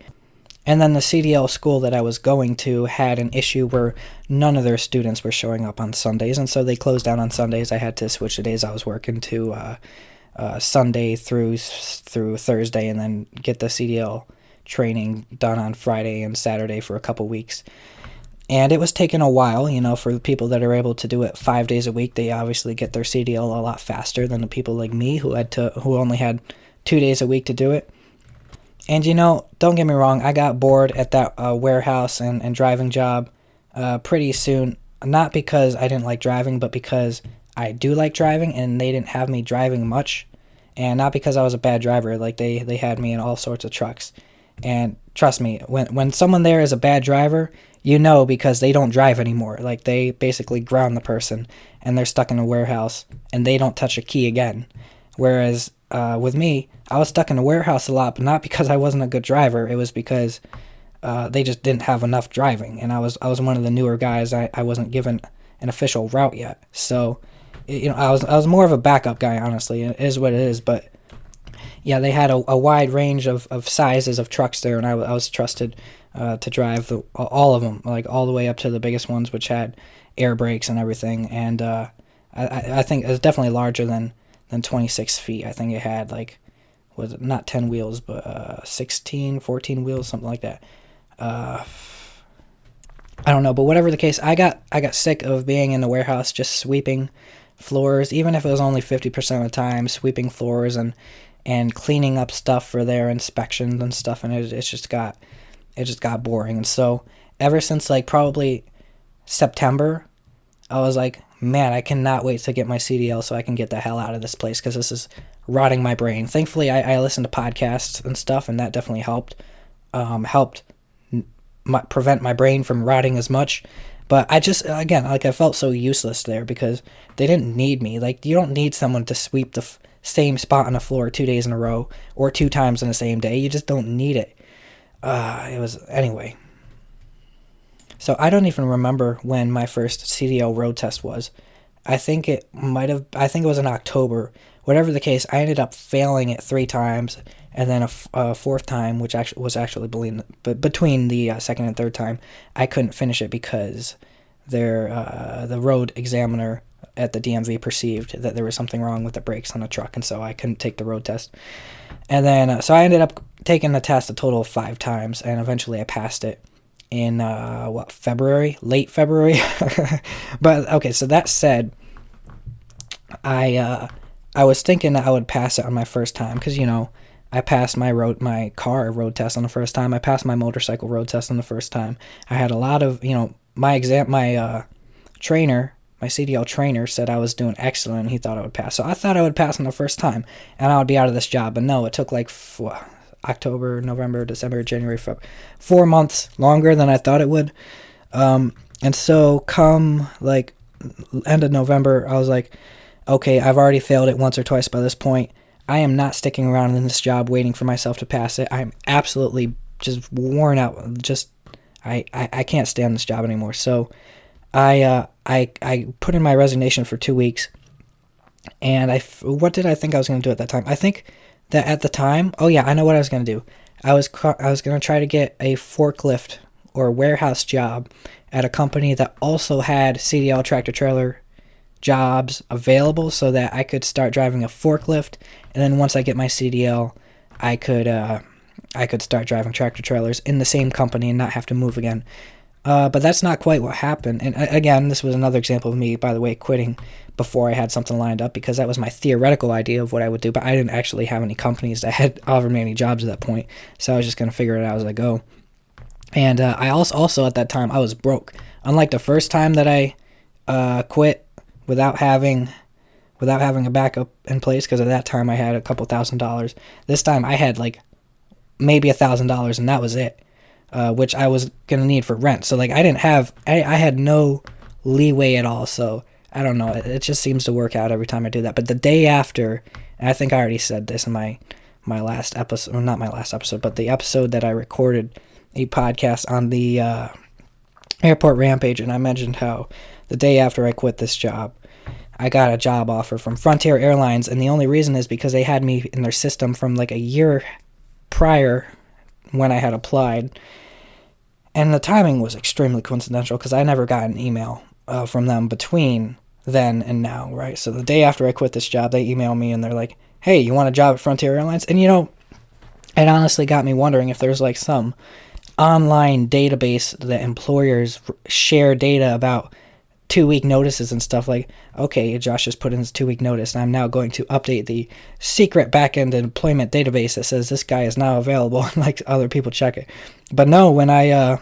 And then the CDL school that I was going to had an issue where none of their students were showing up on Sundays, and so they closed down on Sundays. I had to switch the days I was working to Sunday through Thursday, and then get the CDL training done on Friday and Saturday for a couple weeks. And it was taking a while, for the people that are able to do it 5 days a week. They obviously get their CDL a lot faster than the people like me who only had 2 days a week to do it. And don't get me wrong, I got bored at that warehouse and driving job pretty soon. Not because I didn't like driving, but because I do like driving, and they didn't have me driving much. And not because I was a bad driver. Like, they had me in all sorts of trucks. And trust me, when someone there is a bad driver, because they don't drive anymore. Like, they basically ground the person, and they're stuck in a warehouse, and they don't touch a key again. Whereas with me, I was stuck in a warehouse a lot, but not because I wasn't a good driver. It was because they just didn't have enough driving, and I was one of the newer guys. I wasn't given an official route yet, so I was more of a backup guy. Honestly, it is what it is. But yeah, they had a wide range of sizes of trucks there, and I was trusted to drive all of them, like all the way up to the biggest ones, which had air brakes and everything. And I think it was definitely larger than 26 feet. I think it had was not 10 wheels, but 16, 14 wheels, something like that. I don't know, but whatever the case, I got sick of being in the warehouse just sweeping floors, even if it was only 50% of the time, sweeping floors and cleaning up stuff for their inspections and stuff, and it just got boring. And so ever since probably September, I was like, man, I cannot wait to get my CDL so I can get the hell out of this place, because this is rotting my brain. Thankfully, I listened to podcasts and stuff, and that definitely helped prevent my brain from rotting as much. But I just, again, I felt so useless there, because they didn't need me. You don't need someone to sweep the same spot on the floor 2 days in a row or 2 times in the same day. You just don't need it. Anyway. So I don't even remember when my first CDL road test was. I think it was in October. Whatever the case, I ended up failing it 3 times, and then a fourth time, which was actually between the second and third time, I couldn't finish it because the road examiner at the DMV perceived that there was something wrong with the brakes on the truck, and so I couldn't take the road test. And then, so I ended up taking the test a total of 5 times, and eventually I passed it in, February? Late February? But, okay, so that said, I was thinking that I would pass it on my first time, because, I passed my car road test on the first time. I passed my motorcycle road test on the first time. I had a lot of, my trainer, my CDL trainer, said I was doing excellent, and he thought I would pass. So I thought I would pass on the first time, and I would be out of this job. But no, it took October, November, December, January, February, 4 months longer than I thought it would. And so come end of November, I was like, okay, I've already failed it once or twice by this point. I am not sticking around in this job waiting for myself to pass it. I'm absolutely just worn out. I can't stand this job anymore. So I put in my resignation for 2 weeks, and what did I think I was going to do at that time? I think that at the time, oh yeah, I know what I was going to do. I was going to try to get a forklift or warehouse job at a company that also had CDL tractor trailer jobs available, so that I could start driving a forklift, and then once I get my CDL, I could start driving tractor trailers in the same company and not have to move again. But that's not quite what happened. And again, this was another example of me, by the way, quitting before I had something lined up, because that was my theoretical idea of what I would do, but I didn't actually have any companies that had offered me any jobs at that point, so I was just going to figure it out as I go. And I also at that time, I was broke. Unlike the first time that I quit without having without having a backup in place, because at that time I had a couple $1,000. This time I had like maybe $1,000, and that was it, which I was gonna need for rent. So like I had no leeway at all. So I don't know. It just seems to work out every time I do that. But the day after, and I think I already said this in my last episode, or not my last episode, but the episode that I recorded a podcast on the airport rampage, and I mentioned how the day after I quit this job, I got a job offer from Frontier Airlines, and the only reason is because they had me in their system from like a year prior when I had applied, and the timing was extremely coincidental because I never got an email from them between then and now, right? So the day after I quit this job, they emailed me and they're like, hey, you want a job at Frontier Airlines? And it honestly got me wondering if there's like some online database that employers share data about 2-week notices and stuff. Like, okay, Josh just put in his 2-week notice, and I'm now going to update the secret back-end employment database that says this guy is now available, and like other people check it. But no, when I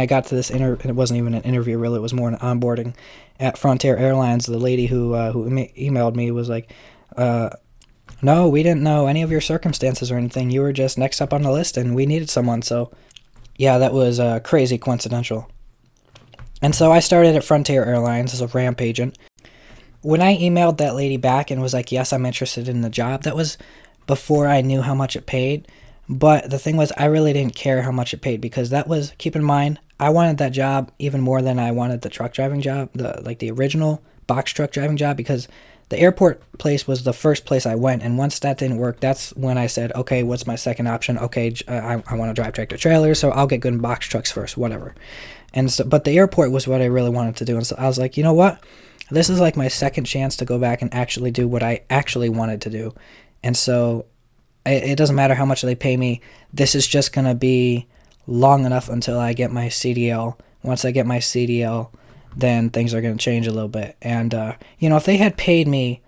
got to this it wasn't even an interview really, it was more an onboarding at Frontier Airlines. The lady who emailed me was like, no, we didn't know any of your circumstances or anything. You were just next up on the list, and we needed someone. So yeah, that was crazy coincidental. And so I started at Frontier Airlines as a ramp agent. When I emailed that lady back and was like, yes, I'm interested in the job, that was before I knew how much it paid. But the thing was, I really didn't care how much it paid, because that was, keep in mind, I wanted that job even more than I wanted the truck driving job, the original box truck driving job, because the airport place was the first place I went, and once that didn't work, that's when I said, okay, what's my second option? Okay, I want to drive tractor trailers, so I'll get good in box trucks first, whatever. And so, but the airport was what I really wanted to do, and so I was like, you know what? This is like my second chance to go back and actually do what I actually wanted to do. And so it doesn't matter how much they pay me. This is just going to be long enough until I get my CDL. Once I get my CDL, then things are going to change a little bit. And, if they had paid me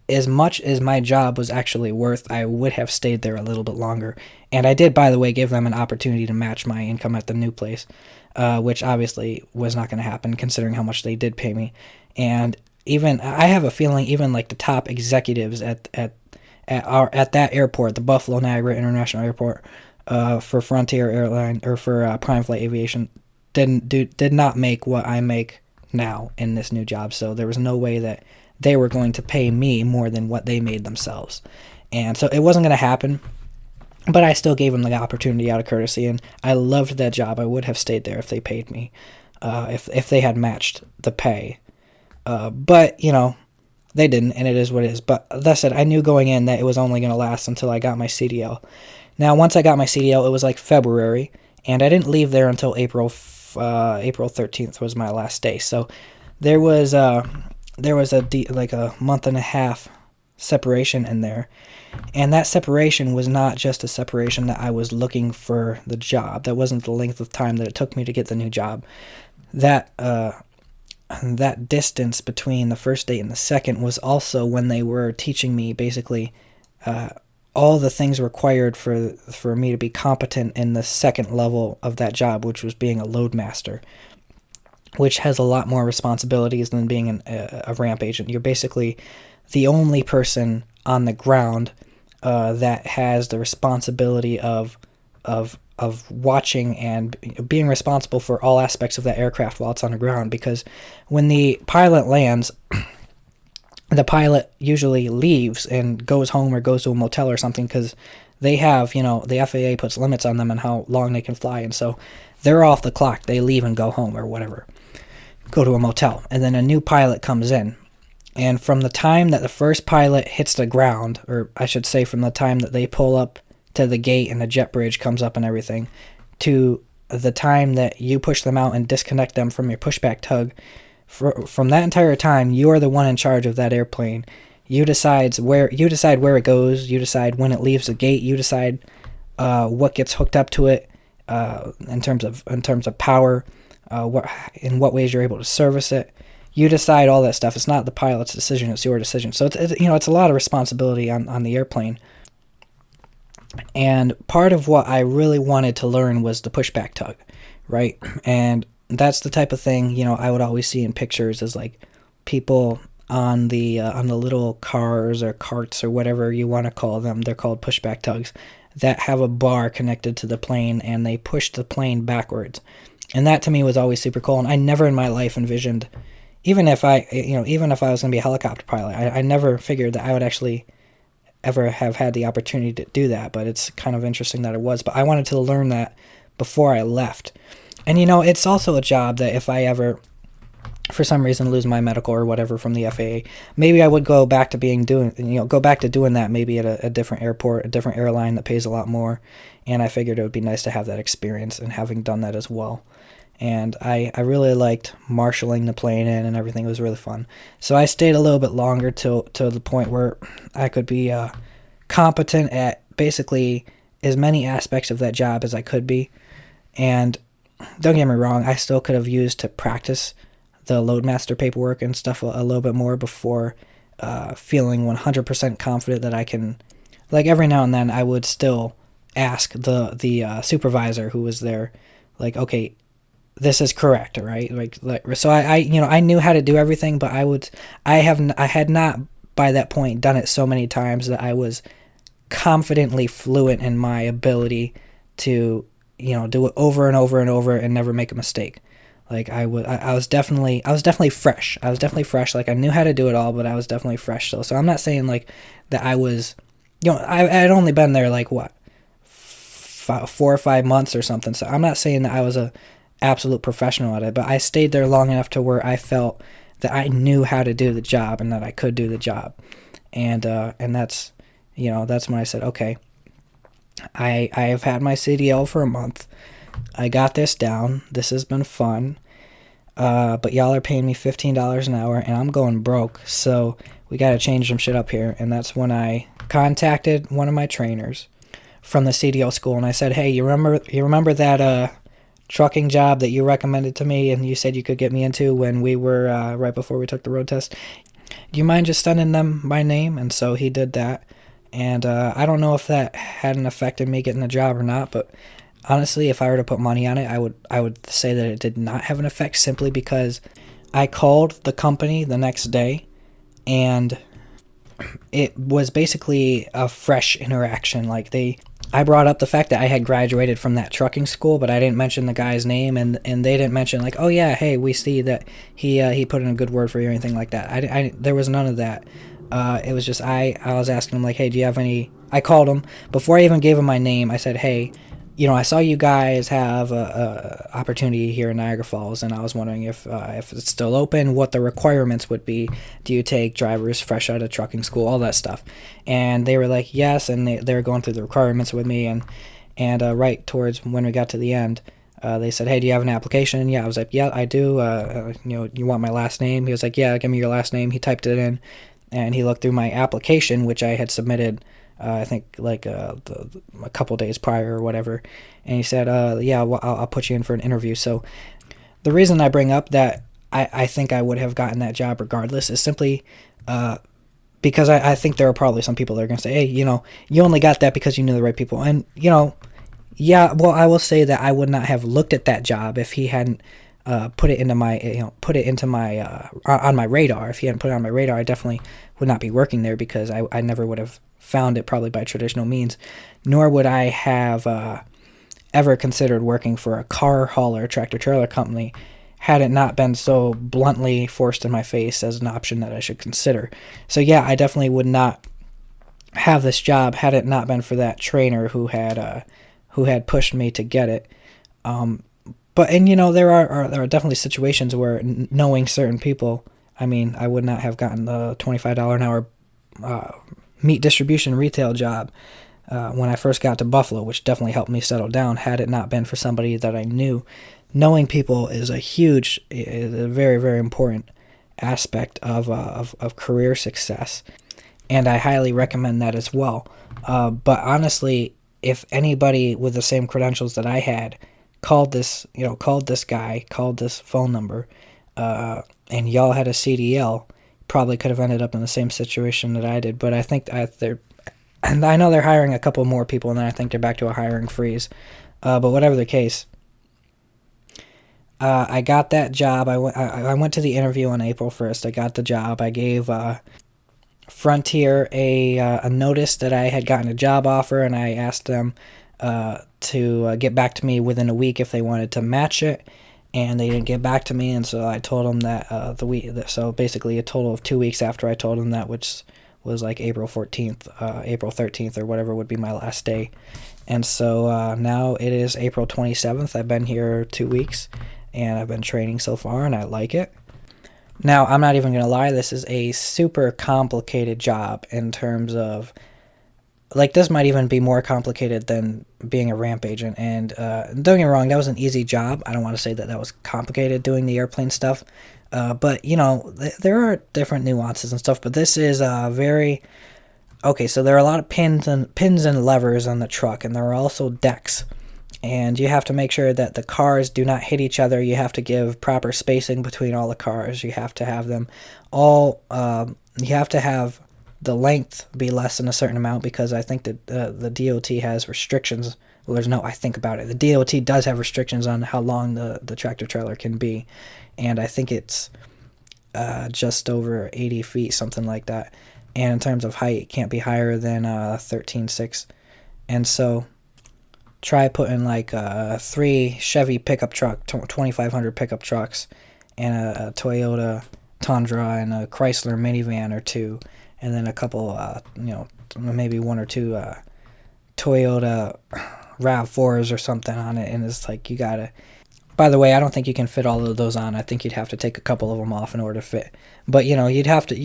as much as my job was actually worth, I would have stayed there a little bit longer. And I did, by the way, give them an opportunity to match my income at the new place, which obviously was not going to happen considering how much they did pay me. And even, I have a feeling even like the top executives at that airport, the Buffalo Niagara International Airport, for Frontier Airline, or for Prime Flight Aviation, did not make what I make now in this new job. So there was no way that they were going to pay me more than what they made themselves. And so it wasn't going to happen, but I still gave them the opportunity out of courtesy, and I loved that job. I would have stayed there if they paid me, if they had matched the pay. But, they didn't, and it is what it is. But that said, I knew going in that it was only going to last until I got my CDL. Now, once I got my CDL, it was like February, and I didn't leave there until April 13th was my last day. So there was a month and a half separation in there. And that separation was not just a separation that I was looking for the job. That wasn't the length of time that it took me to get the new job. That distance between the first date and the second was also when they were teaching me basically all the things required for me to be competent in the second level of that job, which was being a load master, which has a lot more responsibilities than being a ramp agent. You're basically the only person on the ground that has the responsibility of watching and being responsible for all aspects of that aircraft while it's on the ground. Because when the pilot lands, the pilot usually leaves and goes home or goes to a motel or something, because they have, the FAA puts limits on them and how long they can fly, and so they're off the clock. They leave and go home or whatever, go to a motel, and then a new pilot comes in. And from the time that the first pilot hits the ground, or I should say from the time that they pull up to the gate and the jet bridge comes up and everything, to the time that you push them out and disconnect them from your pushback tug, from that entire time, you are the one in charge of that airplane. You decide where it goes. You decide when it leaves the gate. You decide what gets hooked up to it in terms of power, in what ways you're able to service it. You decide all that stuff. It's not the pilot's decision. It's your decision. So it's a lot of responsibility on the airplane. And part of what I really wanted to learn was the pushback tug, right? And that's the type of thing, I would always see in pictures, is like people on the little cars or carts or whatever you want to call them. They're called pushback tugs that have a bar connected to the plane, and they push the plane backwards. And that to me was always super cool. And I never in my life envisioned, even if I was going to be a helicopter pilot, I never figured that I would actually ever have had the opportunity to do that. But it's kind of interesting that it was. But I wanted to learn that before I left. And it's also a job that if I ever, for some reason, lose my medical or whatever from the FAA, maybe I would go back to doing that, maybe at a different airport, a different airline that pays a lot more. And I figured it would be nice to have that experience and having done that as well. And I really liked marshaling the plane in and everything. It was really fun. So I stayed a little bit longer till the point where I could be competent at basically as many aspects of that job as I could be. And don't get me wrong, I still could have used to practice the Loadmaster paperwork and stuff a little bit more before feeling 100% confident that I can. Like every now and then, I would still ask the supervisor who was there, like, okay, this is correct, right? Like so I knew how to do everything, but I had not by that point done it so many times that I was confidently fluent in my ability to do it over and over and over and never make a mistake. Like I was definitely fresh. I was definitely fresh. Like I knew how to do it all, but I was definitely fresh still. So I'm not saying like that I was, I'd only been there like what, 4 or 5 months or something. So I'm not saying that I was a absolute professional at it, but I stayed there long enough to where I felt that I knew how to do the job and that I could do the job. And that's that's when I said, okay, I have had my CDL for a month. I got this down. This has been fun. But y'all are paying me $15 an hour and I'm going broke. So we got to change some shit up here. And that's when I contacted one of my trainers from the CDL school. And I said, hey, you remember that trucking job that you recommended to me and you said you could get me into when we were right before we took the road test? Do you mind just sending them my name? And so he did that. And I don't know if that had an effect in me getting the job or not, but honestly, if I were to put money on it, I would say that it did not have an effect, simply because I called the company the next day and it was basically a fresh interaction. Like I brought up the fact that I had graduated from that trucking school, but I didn't mention the guy's name, and they didn't mention like, oh yeah, hey, we see that he put in a good word for you or anything like that. There was none of that. It was just I was asking him like, hey, do you have any? I called him before I even gave him my name. I said, hey, I saw you guys have a opportunity here in Niagara Falls, and I was wondering if it's still open, what the requirements would be. Do you take drivers fresh out of trucking school, all that stuff? And they were like, yes, and they were going through the requirements with me, and right towards when we got to the end, they said, hey, do you have an application? Yeah, I was like, yeah, I do. You want my last name? He was like, yeah, give me your last name. He typed it in, and he looked through my application, which I had submitted I think like a couple days prior or whatever, and he said, yeah, well, I'll put you in for an interview. So the reason I bring up that I think I would have gotten that job regardless is simply because I think there are probably some people that are going to say, hey, you only got that because you knew the right people. And, yeah, well, I will say that I would not have looked at that job if he hadn't put it into my, on my radar. If he hadn't put it on my radar, I definitely would not be working there because I never would have found it probably by traditional means, nor would I have ever considered working for a car hauler, tractor trailer company, had it not been so bluntly forced in my face as an option that I should consider. So yeah, I definitely would not have this job had it not been for that trainer who had pushed me to get it. But there are definitely situations where knowing certain people, I mean, I would not have gotten the $25 an hour meat distribution retail job when I first got to Buffalo, which definitely helped me settle down had it not been for somebody that I knew. Knowing people is a very, very important aspect of career success, and I highly recommend that as well. But honestly, if anybody with the same credentials that I had called this guy, called this phone number, and y'all had a CDL, probably could have ended up in the same situation that I did. But I think and I know they're hiring a couple more people, and then I think they're back to a hiring freeze. But whatever the case, I got that job. I went to the interview on April 1st. I got the job. I gave Frontier a notice that I had gotten a job offer, and I asked them to get back to me within a week if they wanted to match it, and they didn't get back to me, and so I told them that so basically a total of 2 weeks after I told them that, which was like April 14th, April 13th, or whatever would be my last day. And so now it is April 27th. I've been here 2 weeks, and I've been training so far, and I like it. Now, I'm not even going to lie, this is a super complicated job in terms of, like, this might even be more complicated than being a ramp agent. And don't get me wrong, that was an easy job. I don't want to say that that was complicated doing the airplane stuff. But, you know, there are different nuances and stuff, but this is very... Okay, so there are a lot of pins and levers on the truck, and there are also decks. And you have to make sure that the cars do not hit each other. You have to give proper spacing between all the cars. You have to have them all, you have to have the length be less than a certain amount, because I think that the DOT has restrictions. Well, there's no I think about it. The DOT does have restrictions on how long the tractor trailer can be. And I think it's just over 80 feet, something like that. And in terms of height, it can't be higher than 13.6. And so... try putting like 3 Chevy pickup truck, 2500 pickup trucks, and a Toyota Tundra and a Chrysler minivan or two, and then a couple, maybe 1 or 2 Toyota RAV4s or something on it. And it's like, you gotta... By the way, I don't think you can fit all of those on. I think you'd have to take a couple of them off in order to fit. But, you know, you'd have to...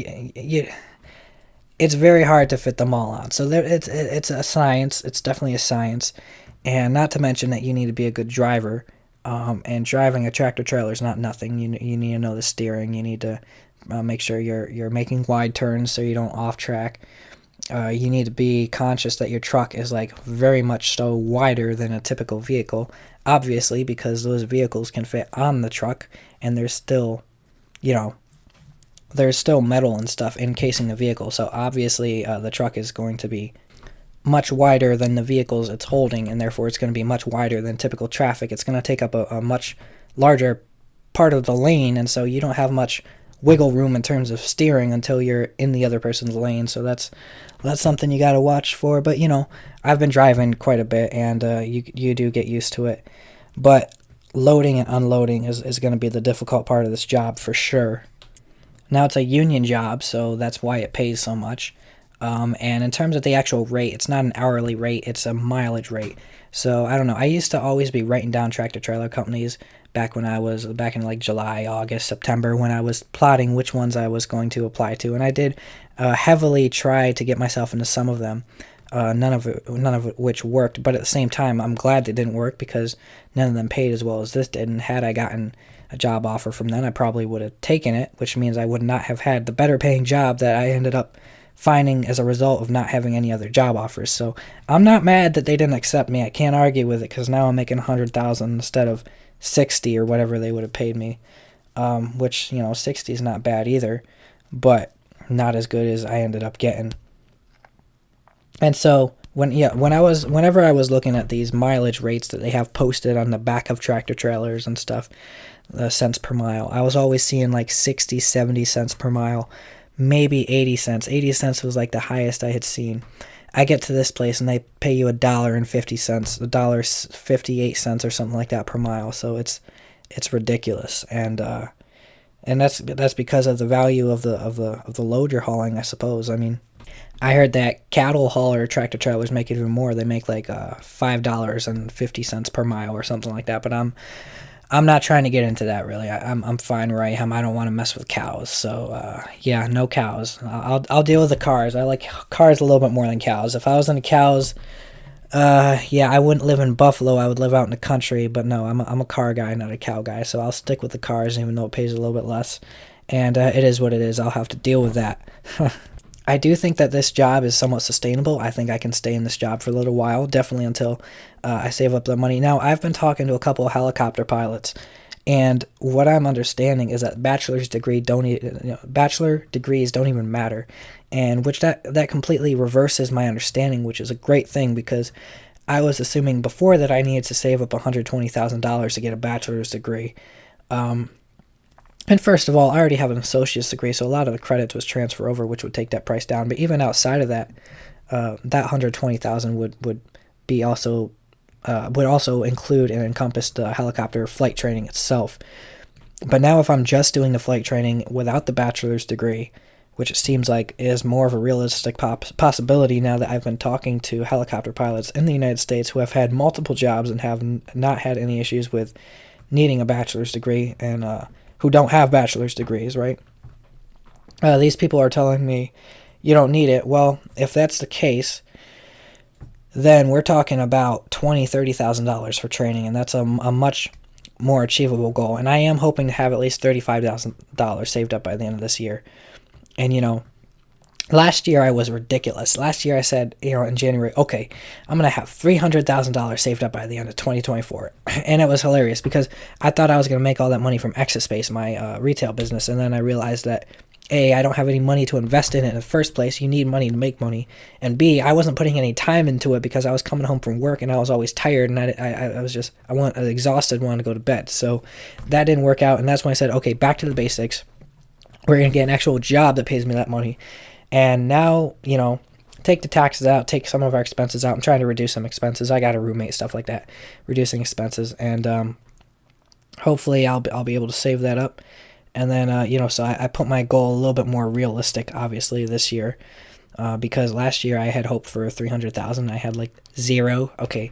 it's very hard to fit them all on. So it's a science. It's definitely a science. And not to mention that you need to be a good driver. And driving a tractor trailer is not nothing. You need to know the steering. You need to make sure you're making wide turns so you don't off track. You need to be conscious that your truck is like very much so wider than a typical vehicle. Obviously, because those vehicles can fit on the truck, and there's still, there's still metal and stuff encasing the vehicle. So obviously, the truck is going to be much wider than the vehicles it's holding, and therefore it's going to be much wider than typical traffic. It's going to take up a much larger part of the lane, and so you don't have much wiggle room in terms of steering until you're in the other person's lane. So that's something you got to watch for. But I've been driving quite a bit, and you do get used to it. But loading and unloading is going to be the difficult part of this job for sure. Now, it's a union job, so that's why it pays so much. And in terms of the actual rate, it's not an hourly rate, it's a mileage rate. So, I don't know, I used to always be writing down tractor trailer companies back in like July, August, September, when I was plotting which ones I was going to apply to. And I did heavily try to get myself into some of them, none of it which worked. But at the same time, I'm glad it didn't work, because none of them paid as well as this did. And had I gotten a job offer from them, I probably would have taken it, which means I would not have had the better paying job that I ended up finding as a result of not having any other job offers. So I'm not mad that they didn't accept me. I can't argue with it, because now I'm making $100,000 instead of 60 or whatever they would have paid me, which 60 is not bad either, but not as good as I ended up getting. And so whenever I was looking at these mileage rates that they have posted on the back of tractor trailers and stuff, the cents per mile, I was always seeing like 60, 70 cents per mile, maybe 80 cents. 80 cents was like the highest I had seen. I get to this place and they pay you $1.50, $1.58 or something like that per mile. So it's ridiculous, and that's because of the value of the load you're hauling, I suppose. I mean, I heard that cattle hauler tractor trailers make even more. They make like $5.50 per mile or something like that. But I'm not trying to get into that, really. I'm fine where I am. I don't want to mess with cows. So, no cows. I'll deal with the cars. I like cars a little bit more than cows. If I was into cows, I wouldn't live in Buffalo. I would live out in the country. But no, I'm a car guy, not a cow guy. So I'll stick with the cars, even though it pays a little bit less. And it is what it is. I'll have to deal with that. I do think that this job is somewhat sustainable. I think I can stay in this job for a little while, definitely until I save up the money. Now, I've been talking to a couple of helicopter pilots, and what I'm understanding is that bachelor degrees don't even matter, and which that completely reverses my understanding, which is a great thing, because I was assuming before that I needed to save up $120,000 to get a bachelor's degree. And first of all, I already have an associate's degree, so a lot of the credits was transfer over, which would take that price down. But even outside of that, that 120,000 would be also would also include and encompass the helicopter flight training itself. But now, if I'm just doing the flight training without the bachelor's degree, which it seems like is more of a realistic possibility now that I've been talking to helicopter pilots in the United States who have had multiple jobs and have not had any issues with needing a bachelor's degree, and who don't have bachelor's degrees, right? These people are telling me you don't need it. Well, if that's the case, then we're talking about $20,000-$30,000 for training, and that's a much more achievable goal. And I am hoping to have at least $35,000 saved up by the end of this year. And, last year I was ridiculous. Last year I said, in January, okay, I'm going to have $300,000 saved up by the end of 2024. And it was hilarious because I thought I was going to make all that money from Exit Space, my retail business. And then I realized that, A, I don't have any money to invest in it in the first place. You need money to make money. And B, I wasn't putting any time into it because I was coming home from work and I was always tired, and I was exhausted, wanted to go to bed. So that didn't work out. And that's when I said, okay, back to the basics. We're going to get an actual job that pays me that money. And now, take the taxes out, take some of our expenses out. I'm trying to reduce some expenses. I got a roommate, stuff like that, reducing expenses. And hopefully I'll be able to save that up. And then, so I put my goal a little bit more realistic, obviously, this year. Because last year I had hoped for 300,000. I had like zero. Okay,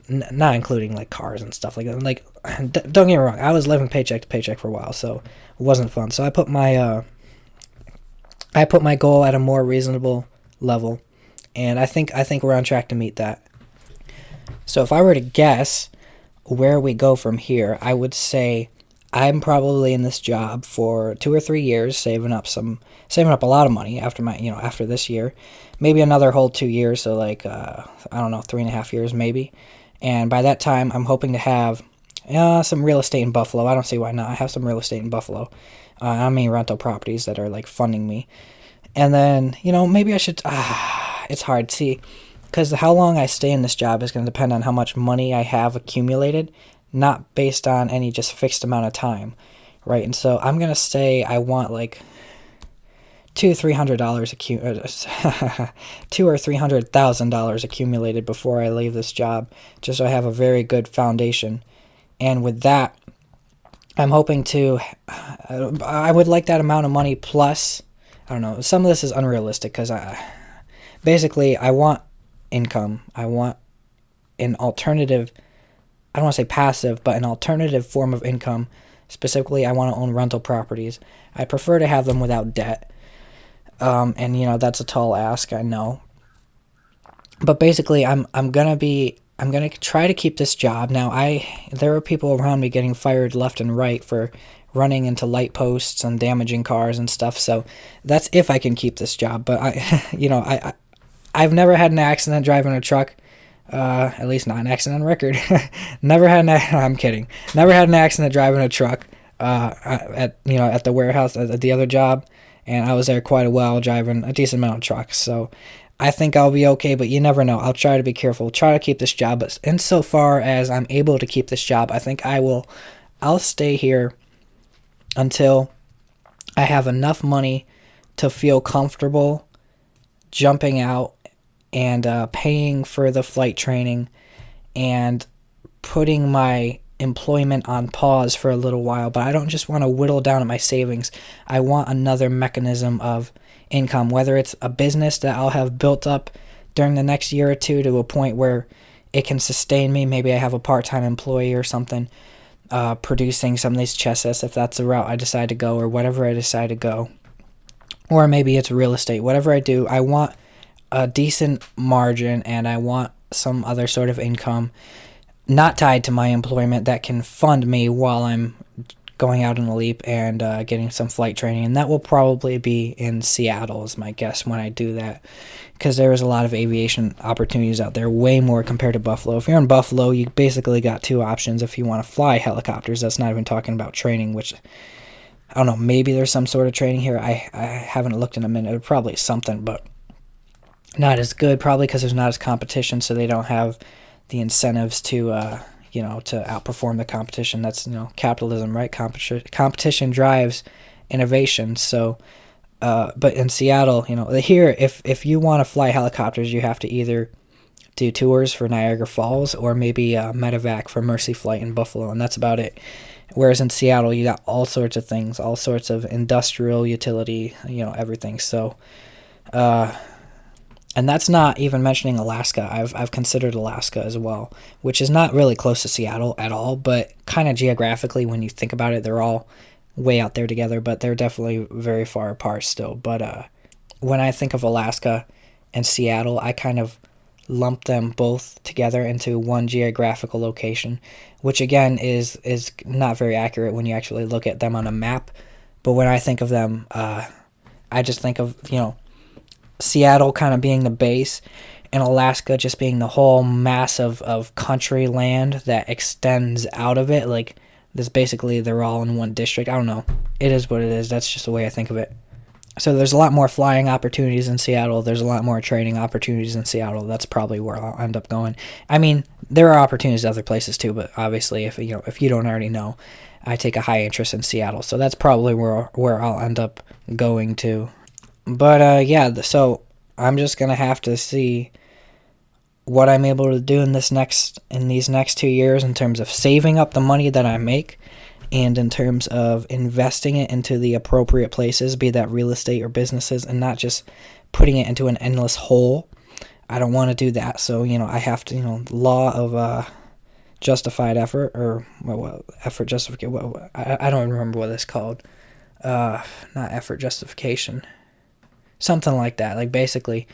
not including like cars and stuff like that. Like, don't get me wrong, I was living paycheck to paycheck for a while, so it wasn't fun. So I put my goal at a more reasonable level, and I think we're on track to meet that. So if I were to guess where we go from here, I would say I'm probably in this job for 2 or 3 years, saving up a lot of money after after this year, maybe another whole 2 years, so like I don't know, 3.5 years maybe. And by that time, I'm hoping to have some real estate in Buffalo. I don't see why not. I have some real estate in Buffalo. I mean rental properties that are like funding me. And then, maybe I should, it's hard to see, because how long I stay in this job is going to depend on how much money I have accumulated, not based on any just fixed amount of time, right? And so I'm going to say I want like $200,000 or $300,000 accumulated before I leave this job, just so I have a very good foundation. And with that, I'm hoping to, I would like that amount of money plus, I don't know, some of this is unrealistic because basically I want income. I want an alternative, I don't want to say passive, but an alternative form of income. Specifically, I want to own rental properties. I prefer to have them without debt. And that's a tall ask, I know. But basically, I'm gonna try to keep this job. Now, there are people around me getting fired left and right for running into light posts and damaging cars and stuff. So that's if I can keep this job. But I've never had an accident driving a truck. At least not an accident on record. I'm kidding. Never had an accident driving a truck. At the warehouse at the other job. And I was there quite a while driving a decent amount of trucks. So I think I'll be okay, but you never know. I'll try to be careful, try to keep this job. But insofar as I'm able to keep this job, I think I'll stay here until I have enough money to feel comfortable jumping out and paying for the flight training and putting my employment on pause for a little while. But I don't just want to whittle down at my savings. I want another mechanism of income, whether it's a business that I'll have built up during the next year or two to a point where it can sustain me. Maybe I have a part-time employee or something producing some of these chess sets if that's the route I decide to go, or whatever I decide to go. Or maybe it's real estate. Whatever I do, I want a decent margin, and I want some other sort of income not tied to my employment that can fund me while I'm going out on a leap and getting some flight training. And that will probably be in Seattle is my guess when I do that, because there is a lot of aviation opportunities out there, way more compared to Buffalo. If you're in Buffalo, you basically got two options if you want to fly helicopters. That's not even talking about training, which I don't know, maybe there's some sort of training here. I haven't looked in a minute. Probably something, but not as good, probably because there's not as competition, so they don't have the incentives to to outperform the competition. That's, capitalism, right? Competition drives innovation. So, but in Seattle, here, if you want to fly helicopters, you have to either do tours for Niagara Falls or maybe medevac for Mercy Flight in Buffalo, and that's about it. Whereas in Seattle, you got all sorts of things, all sorts of industrial utility, everything. So, and that's not even mentioning Alaska. I've considered Alaska as well, which is not really close to Seattle at all, but kind of geographically, when you think about it, they're all way out there together, but they're definitely very far apart still. But when I think of Alaska and Seattle, I kind of lump them both together into one geographical location, which again is not very accurate when you actually look at them on a map. But when I think of them, I just think of, Seattle kind of being the base and Alaska just being the whole mass of country land that extends out of it. Like, this basically, they're all in one district. I don't know. It is what it is. That's just the way I think of it. So there's a lot more flying opportunities in Seattle. There's a lot more training opportunities in Seattle. That's probably where I'll end up going. I mean, there are opportunities other places too, but obviously, if you don't already know, I take a high interest in Seattle. So that's probably where I'll end up going to. But yeah, so I'm just gonna have to see what I'm able to do in these next 2 years in terms of saving up the money that I make, and in terms of investing it into the appropriate places, be that real estate or businesses, and not just putting it into an endless hole. I don't want to do that. So, I have to, law of justified effort, or effort justification. I don't remember what it's called. Not effort justification. Something like that. Like, basically,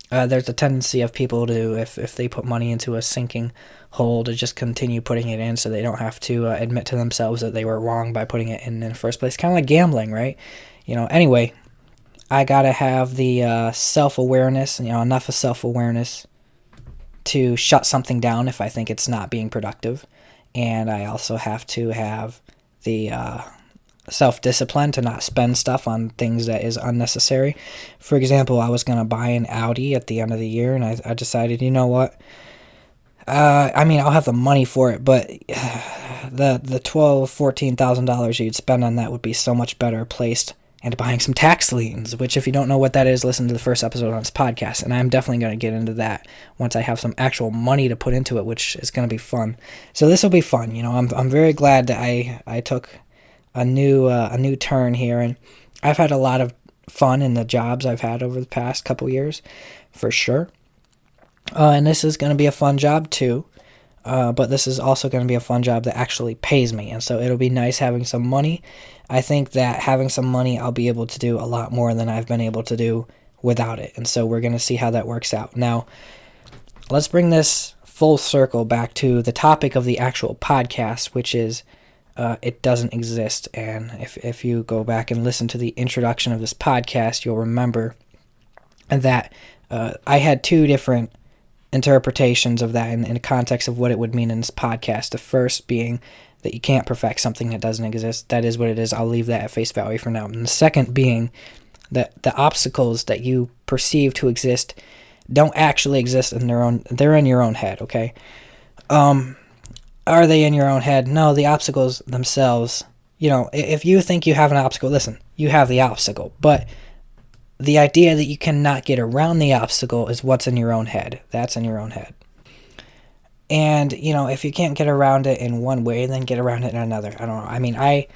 there's a tendency of people to, if they put money into a sinking hole, to just continue putting it in so they don't have to admit to themselves that they were wrong by putting it in the first place. Kind of like gambling, right? Anyway, I gotta have the self-awareness, enough of self-awareness to shut something down if I think it's not being productive. And I also have to have the self-discipline to not spend stuff on things that is unnecessary. For example, I was going to buy an Audi at the end of the year, and I decided, you know what? I'll have the money for it, but the $12,000-$14,000 you'd spend on that would be so much better placed into buying some tax liens, which, if you don't know what that is, listen to the first episode on this podcast, and I'm definitely going to get into that once I have some actual money to put into it, which is going to be fun. So this will be fun. I'm very glad that I took a new turn here, and I've had a lot of fun in the jobs I've had over the past couple years, for sure. And this is going to be a fun job too, but this is also going to be a fun job that actually pays me, and so it'll be nice having some money. I think that having some money, I'll be able to do a lot more than I've been able to do without it, and so we're going to see how that works out. Now, let's bring this full circle back to the topic of the actual podcast, which is it doesn't exist. And if you go back and listen to the introduction of this podcast, you'll remember that I had two different interpretations of that in the context of what it would mean in this podcast. The first being that you can't perfect something that doesn't exist. That is what it is. I'll leave that at face value for now. And the second being that the obstacles that you perceive to exist don't actually exist in their own. They're in your own head, okay? Are they in your own head? No, the obstacles themselves, if you think you have an obstacle, listen, you have the obstacle. But the idea that you cannot get around the obstacle is what's in your own head. That's in your own head. And, if you can't get around it in one way, then get around it in another. I don't know. I mean, I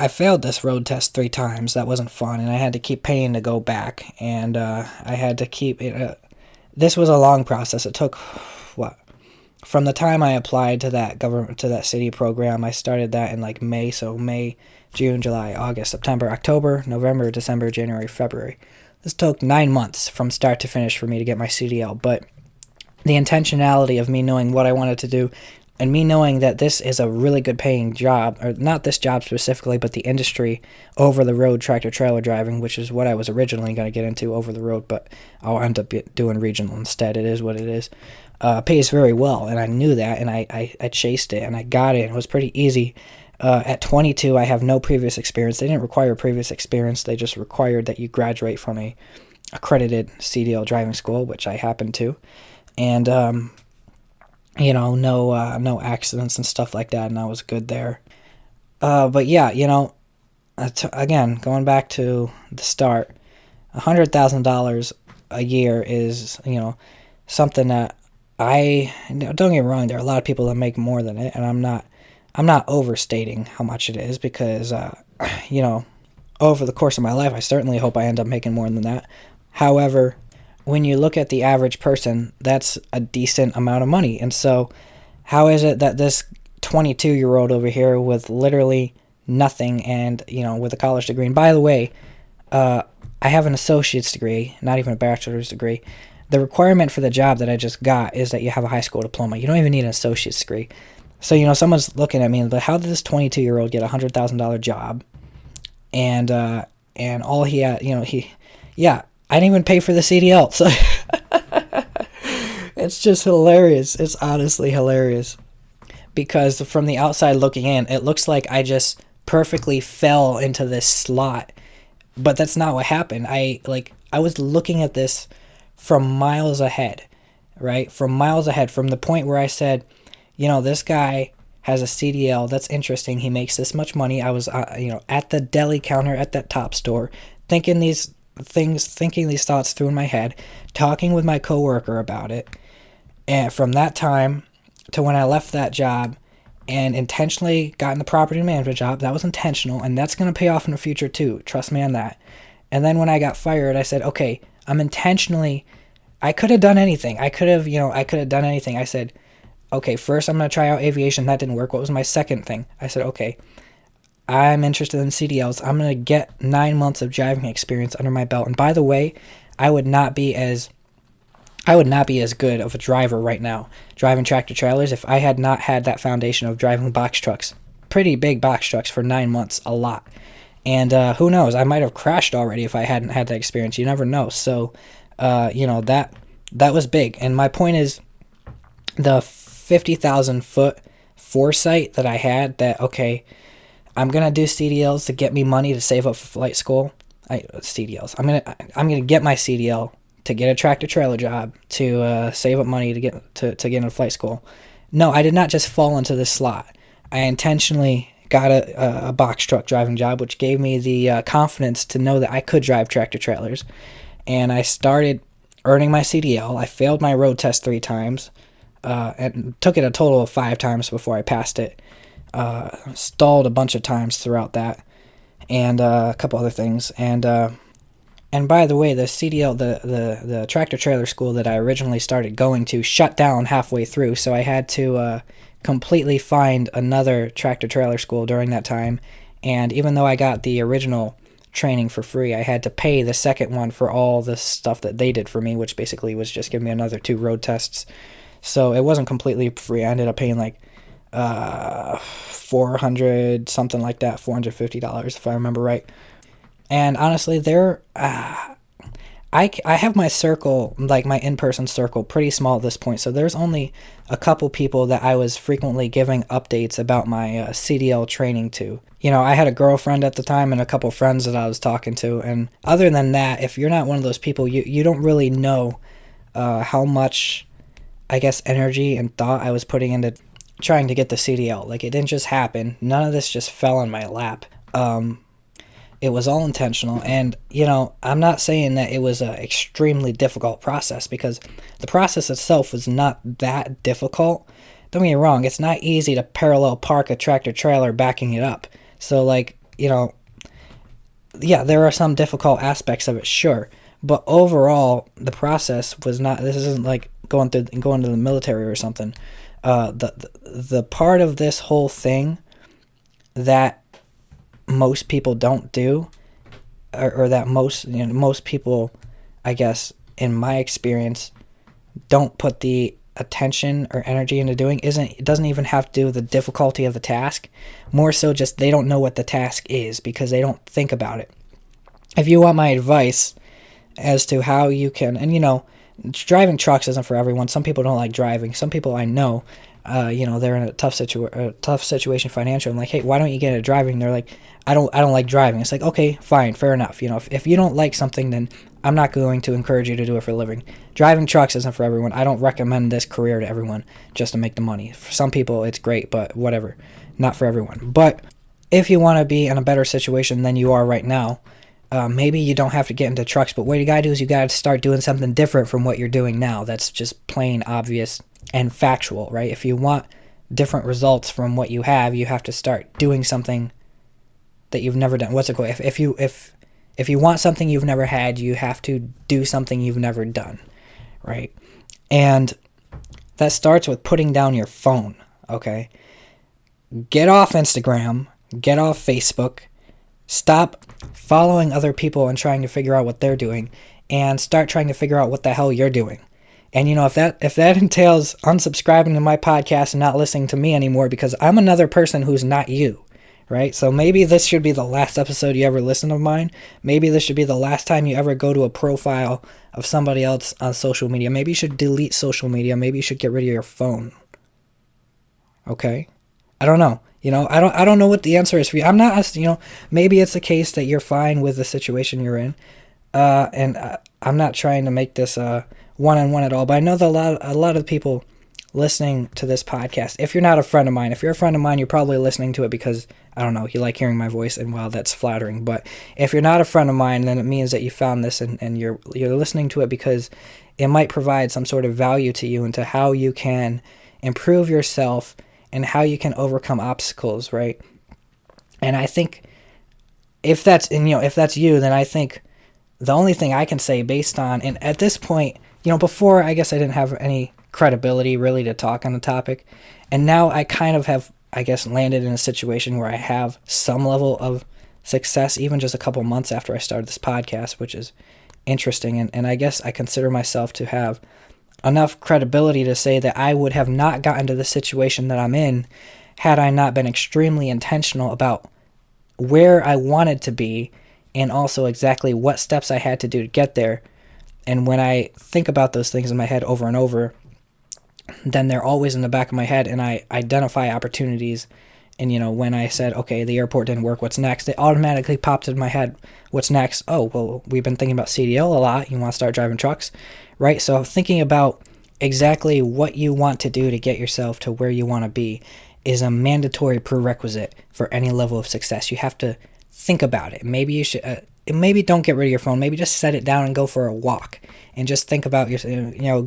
failed this road test 3 times. That wasn't fun, and I had to keep paying to go back. And I had to keep it. This was a long process. It took, from the time I applied to that city program, I started that in like May. So May, June, July, August, September, October, November, December, January, February. This took 9 months from start to finish for me to get my CDL. But the intentionality of me knowing what I wanted to do, and me knowing that this is a really good paying job, or not this job specifically, but the industry, over-the-road tractor-trailer driving, which is what I was originally going to get into, over-the-road, but I'll end up doing regional instead. It is what it is. Pays very well, and I knew that, and I chased it, and I got it, and it was pretty easy. At 22, I have no previous experience. They didn't require previous experience. They just required that you graduate from a accredited CDL driving school, which I happened to. And no accidents and stuff like that, and I was good there. But yeah, again, going back to the start, $100,000 a year is, something that don't get me wrong, there are a lot of people that make more than it, and I'm not overstating how much it is because, you know, over the course of my life, I certainly hope I end up making more than that. However, when you look at the average person, that's a decent amount of money. And so, how is it that this 22-year-old over here with literally nothing and, with a college degree, and by the way, I have an associate's degree, not even a bachelor's degree. The requirement for the job that I just got is that you have a high school diploma. You don't even need an associate's degree. So, someone's looking at me, but how did this 22-year-old get a $100,000 job? And all he had, yeah, I didn't even pay for the CDL. So it's just hilarious. It's honestly hilarious because from the outside looking in, it looks like I just perfectly fell into this slot, but that's not what happened. I was looking at this from miles ahead, right? From miles ahead, from the point where I said, this guy has a CDL. That's interesting. He makes this much money. I was, at the deli counter at that top store, thinking these thoughts through in my head, talking with my coworker about it. And from that time to when I left that job and intentionally got in the property management job, that was intentional, and that's going to pay off in the future too. Trust me on that. And then when I got fired, I said, okay, I could have done anything. I could have done anything. I said, okay, first I'm going to try out aviation. That didn't work. What was my second thing? I said, okay, I'm interested in CDLs. I'm going to get 9 months of driving experience under my belt. And by the way, I would not be as good of a driver right now, driving tractor trailers, if I had not had that foundation of driving box trucks. Pretty big box trucks for 9 months, a lot. And who knows, I might have crashed already if I hadn't had that experience. You never know. So, that was big. And my point is, the 50,000 foot foresight that I had that, okay, I'm going to do CDLs to get me money to save up for flight school. CDLs. I'm going to get my CDL to get a tractor trailer job to save up money to get into flight school. No, I did not just fall into this slot. I intentionally got a box truck driving job, which gave me the confidence to know that I could drive tractor trailers. And I started earning my CDL. I failed my road test 3 times. And took it a total of 5 times before I passed it. Stalled a bunch of times throughout that, and a couple other things. And by the way, the CDL, the tractor trailer school that I originally started going to, shut down halfway through, so I had to completely find another tractor trailer school during that time. And even though I got the original training for free, I had to pay the second one for all the stuff that they did for me, which basically was just giving me another 2 road tests. So it wasn't completely free. I ended up paying like $400, something like that, $450 if I remember right. And honestly, I have my circle, like my in-person circle, pretty small at this point. So there's only a couple people that I was frequently giving updates about my CDL training to. I had a girlfriend at the time and a couple friends that I was talking to. And other than that, if you're not one of those people, you don't really know how much, I guess, energy and thought I was putting into trying to get the CDL. Like, it didn't just happen. None of this just fell in my lap. It was all intentional. And, I'm not saying that it was an extremely difficult process, because the process itself was not that difficult. Don't get me wrong, it's not easy to parallel park a tractor trailer backing it up. So, yeah, there are some difficult aspects of it, sure. But overall, the process was not, this isn't like going to the military or something. The part of this whole thing that most people don't do, or that most people, I guess, in my experience, don't put the attention or energy into doing, it doesn't even have to do with the difficulty of the task. More so just they don't know what the task is because they don't think about it. If you want my advice as to how you can, and driving trucks isn't for everyone. Some people don't like driving. Some people I know they're in a tough situation financially. I'm like, hey, why don't you get into driving? They're like, I don't like driving. It's like, okay, fine, fair enough. If you don't like something, then I'm not going to encourage you to do it for a living. Driving trucks isn't for everyone. I don't recommend this career to everyone just to make the money. For some people, it's great, but whatever, not for everyone. But if you want to be in a better situation than you are right now, maybe you don't have to get into trucks, but what you gotta do is you gotta start doing something different from what you're doing now. That's just plain obvious and factual, right? If you want different results from what you have to start doing something that you've never done. What's it called? If you want something you've never had, you have to do something you've never done, right? And that starts with putting down your phone, okay? Get off Instagram, get off Facebook, stop following other people and trying to figure out what they're doing, and start trying to figure out what the hell you're doing. And if that entails unsubscribing to my podcast and not listening to me anymore because I'm another person who's not you, right? So maybe this should be the last episode you ever listen to mine. Maybe this should be the last time you ever go to a profile of somebody else on social media. Maybe you should delete social media. Maybe you should get rid of your phone. Okay? I don't know. I don't know what the answer is for you. I'm not, maybe it's a case that you're fine with the situation you're in. And I'm not trying to make this one-on-one at all, but I know that a lot of people listening to this podcast, if you're not a friend of mine, if you're a friend of mine, you're probably listening to it because, I don't know, you like hearing my voice, and wow, that's flattering. But if you're not a friend of mine, then it means that you found this and you're listening to it because it might provide some sort of value to you into how you can improve yourself and how you can overcome obstacles, right? And I think if that's you, then I think the only thing I can say based on, and at this point, before I guess I didn't have any credibility really to talk on the topic, and now I kind of have, I guess, landed in a situation where I have some level of success, even just a couple months after I started this podcast, which is interesting, and I guess I consider myself to have enough credibility to say that I would have not gotten to the situation that I'm in had I not been extremely intentional about where I wanted to be and also exactly what steps I had to do to get there. And when I think about those things in my head over and over, then they're always in the back of my head, and I identify opportunities. And, when I said, okay, the airport didn't work, what's next? It automatically popped in my head, what's next? Oh, well, we've been thinking about CDL a lot. You want to start driving trucks, right? So thinking about exactly what you want to do to get yourself to where you want to be is a mandatory prerequisite for any level of success. You have to think about it. Maybe you should, maybe don't get rid of your phone. Maybe just set it down and go for a walk and just think about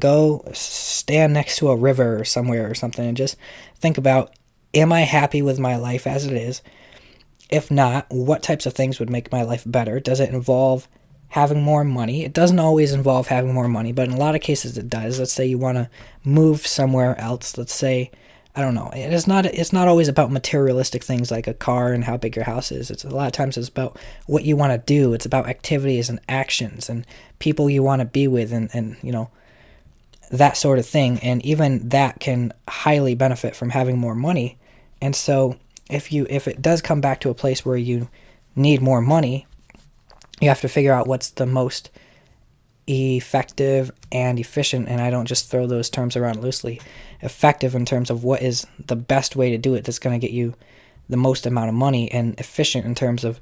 go stand next to a river or somewhere or something and just think about, am I happy with my life as it is? If not, what types of things would make my life better? Does it involve having more money? It doesn't always involve having more money, but in a lot of cases it does. Let's say you want to move somewhere else. Let's say, I don't know. It's not always about materialistic things like a car and how big your house is. It's a lot of times it's about what you want to do. It's about activities and actions and people you want to be with and that sort of thing. And even that can highly benefit from having more money. And so if it does come back to a place where you need more money, you have to figure out what's the most effective and efficient, and I don't just throw those terms around loosely, effective in terms of what is the best way to do it that's going to get you the most amount of money, and efficient in terms of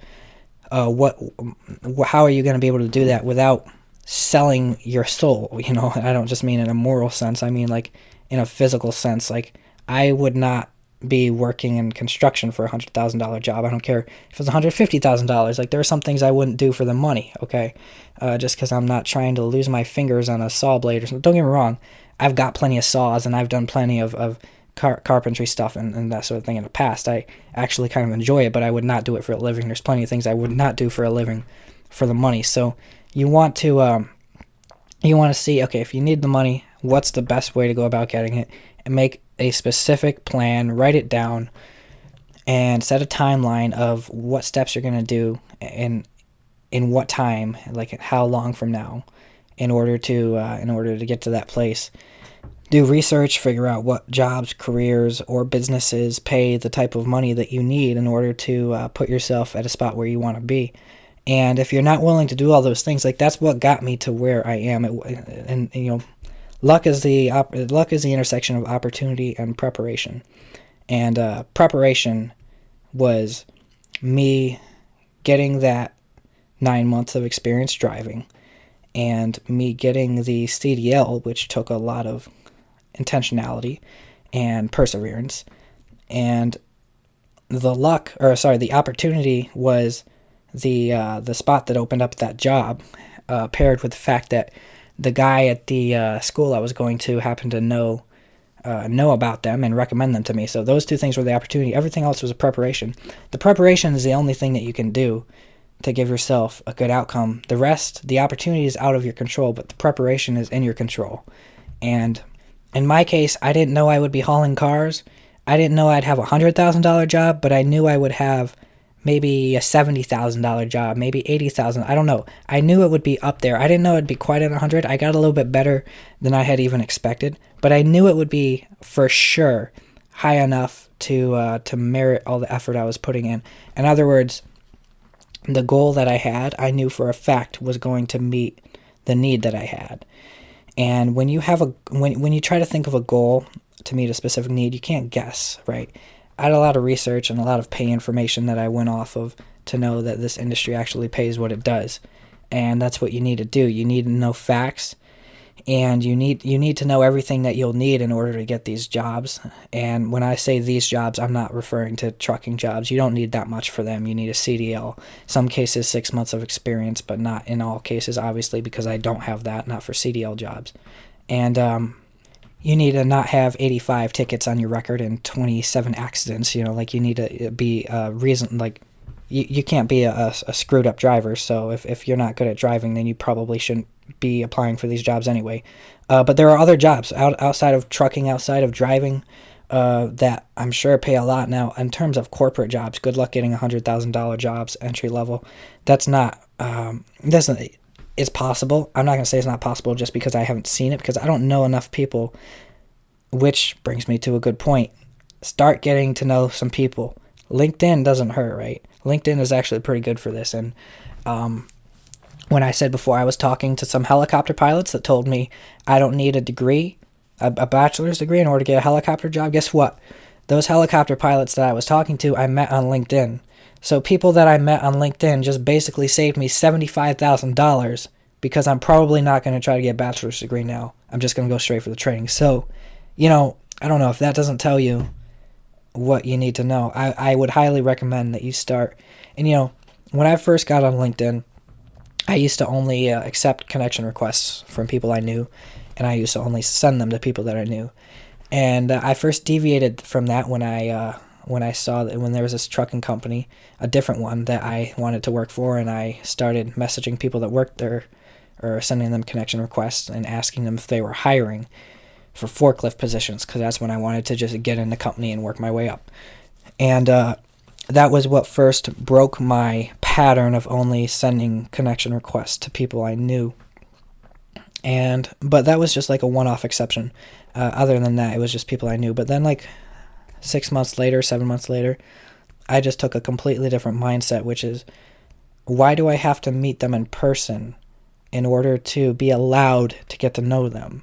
how are you going to be able to do that without selling your soul. I don't just mean in a moral sense, I mean like in a physical sense. Like, I would not be working in construction for $100,000 job. I don't care if it's $150,000. Like, there are some things I wouldn't do for the money, okay? Just because I'm not trying to lose my fingers on a saw blade or something. Don't get me wrong. I've got plenty of saws, and I've done plenty of carpentry stuff and that sort of thing in the past. I actually kind of enjoy it, but I would not do it for a living. There's plenty of things I would not do for a living for the money. So you want to see, okay, if you need the money, what's the best way to go about getting it, and make a specific plan, write it down, and set a timeline of what steps you're going to do in what time, like how long from now, in order to get to that place. Do research, figure out what jobs, careers, or businesses pay the type of money that you need in order to put yourself at a spot where you want to be. And if you're not willing to do all those things, like, that's what got me to where I am. And luck is the intersection of opportunity and preparation. And preparation was me getting that 9 months of experience driving, and me getting the CDL, which took a lot of intentionality and perseverance. And the opportunity was the spot that opened up that job, paired with the fact that the guy at the school I was going to happened to know about them and recommend them to me. So those two things were the opportunity. Everything else was a preparation. The preparation is the only thing that you can do to give yourself a good outcome. The rest, the opportunity is out of your control, but the preparation is in your control. And in my case, I didn't know I would be hauling cars. I didn't know I'd have a $100,000 job, but I knew I would have maybe a $70,000 job, maybe 80,000. I don't know. I knew it would be up there. I didn't know it'd be quite at 100. I got a little bit better than I had even expected, but I knew it would be for sure high enough to merit all the effort I was putting in. In other words, the goal that I had, I knew for a fact was going to meet the need that I had. And when you have when you try to think of a goal to meet a specific need, you can't guess, right? I had a lot of research and a lot of pay information that I went off of to know that this industry actually pays what it does. And that's what you need to do. You need to know facts, and you need to know everything that you'll need in order to get these jobs. And when I say these jobs, I'm not referring to trucking jobs. You don't need that much for them. You need a CDL. Some cases 6 months of experience, but not in all cases, obviously, because I don't have that, not for CDL jobs. And you need to not have 85 tickets on your record and 27 accidents. You need to be you can't be a screwed up driver. So if you're not good at driving, then you probably shouldn't be applying for these jobs anyway. But there are other jobs outside of trucking, outside of driving, that I'm sure pay a lot. Now, in terms of corporate jobs, good luck getting $100,000 jobs entry level. That's not it's possible. I'm not going to say it's not possible just because I haven't seen it, because I don't know enough people, which brings me to a good point. Start getting to know some people. LinkedIn doesn't hurt, right? LinkedIn is actually pretty good for this. And when I said before, I was talking to some helicopter pilots that told me I don't need a degree, a bachelor's degree, in order to get a helicopter job. Guess what? Those helicopter pilots that I was talking to, I met on LinkedIn. So people that I met on LinkedIn just basically saved me $75,000, because I'm probably not going to try to get a bachelor's degree now. I'm just going to go straight for the training. So, I don't know if that doesn't tell you what you need to know. I would highly recommend that you start. And, when I first got on LinkedIn, I used to only accept connection requests from people I knew, and I used to only send them to people that I knew. And I first deviated from that when I saw that when there was this trucking company, a different one that I wanted to work for, and I started messaging people that worked there, or sending them connection requests and asking them if they were hiring for forklift positions, because that's when I wanted to just get in the company and work my way up. And that was what first broke my pattern of only sending connection requests to people I knew. But that was just like a one-off exception. Other than that, it was just people I knew. But then 7 months later, I just took a completely different mindset, which is, why do I have to meet them in person in order to be allowed to get to know them?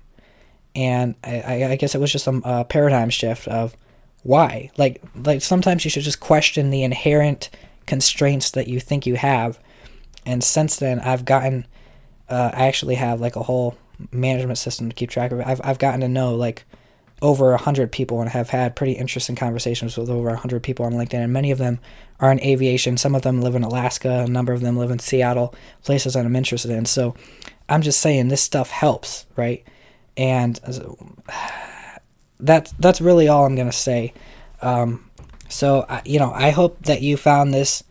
And I guess it was just a paradigm shift of why. Like sometimes you should just question the inherent constraints that you think you have. And since then, I've gotten, I actually have a whole management system to keep track of it. I've gotten to know over 100 people, and have had pretty interesting conversations with over 100 people on LinkedIn, and many of them are in aviation. Some of them live in Alaska, a number of them live in Seattle, places that I'm interested in. So I'm just saying, this stuff helps, right? And that's really all I'm going to say. So I hope that you found this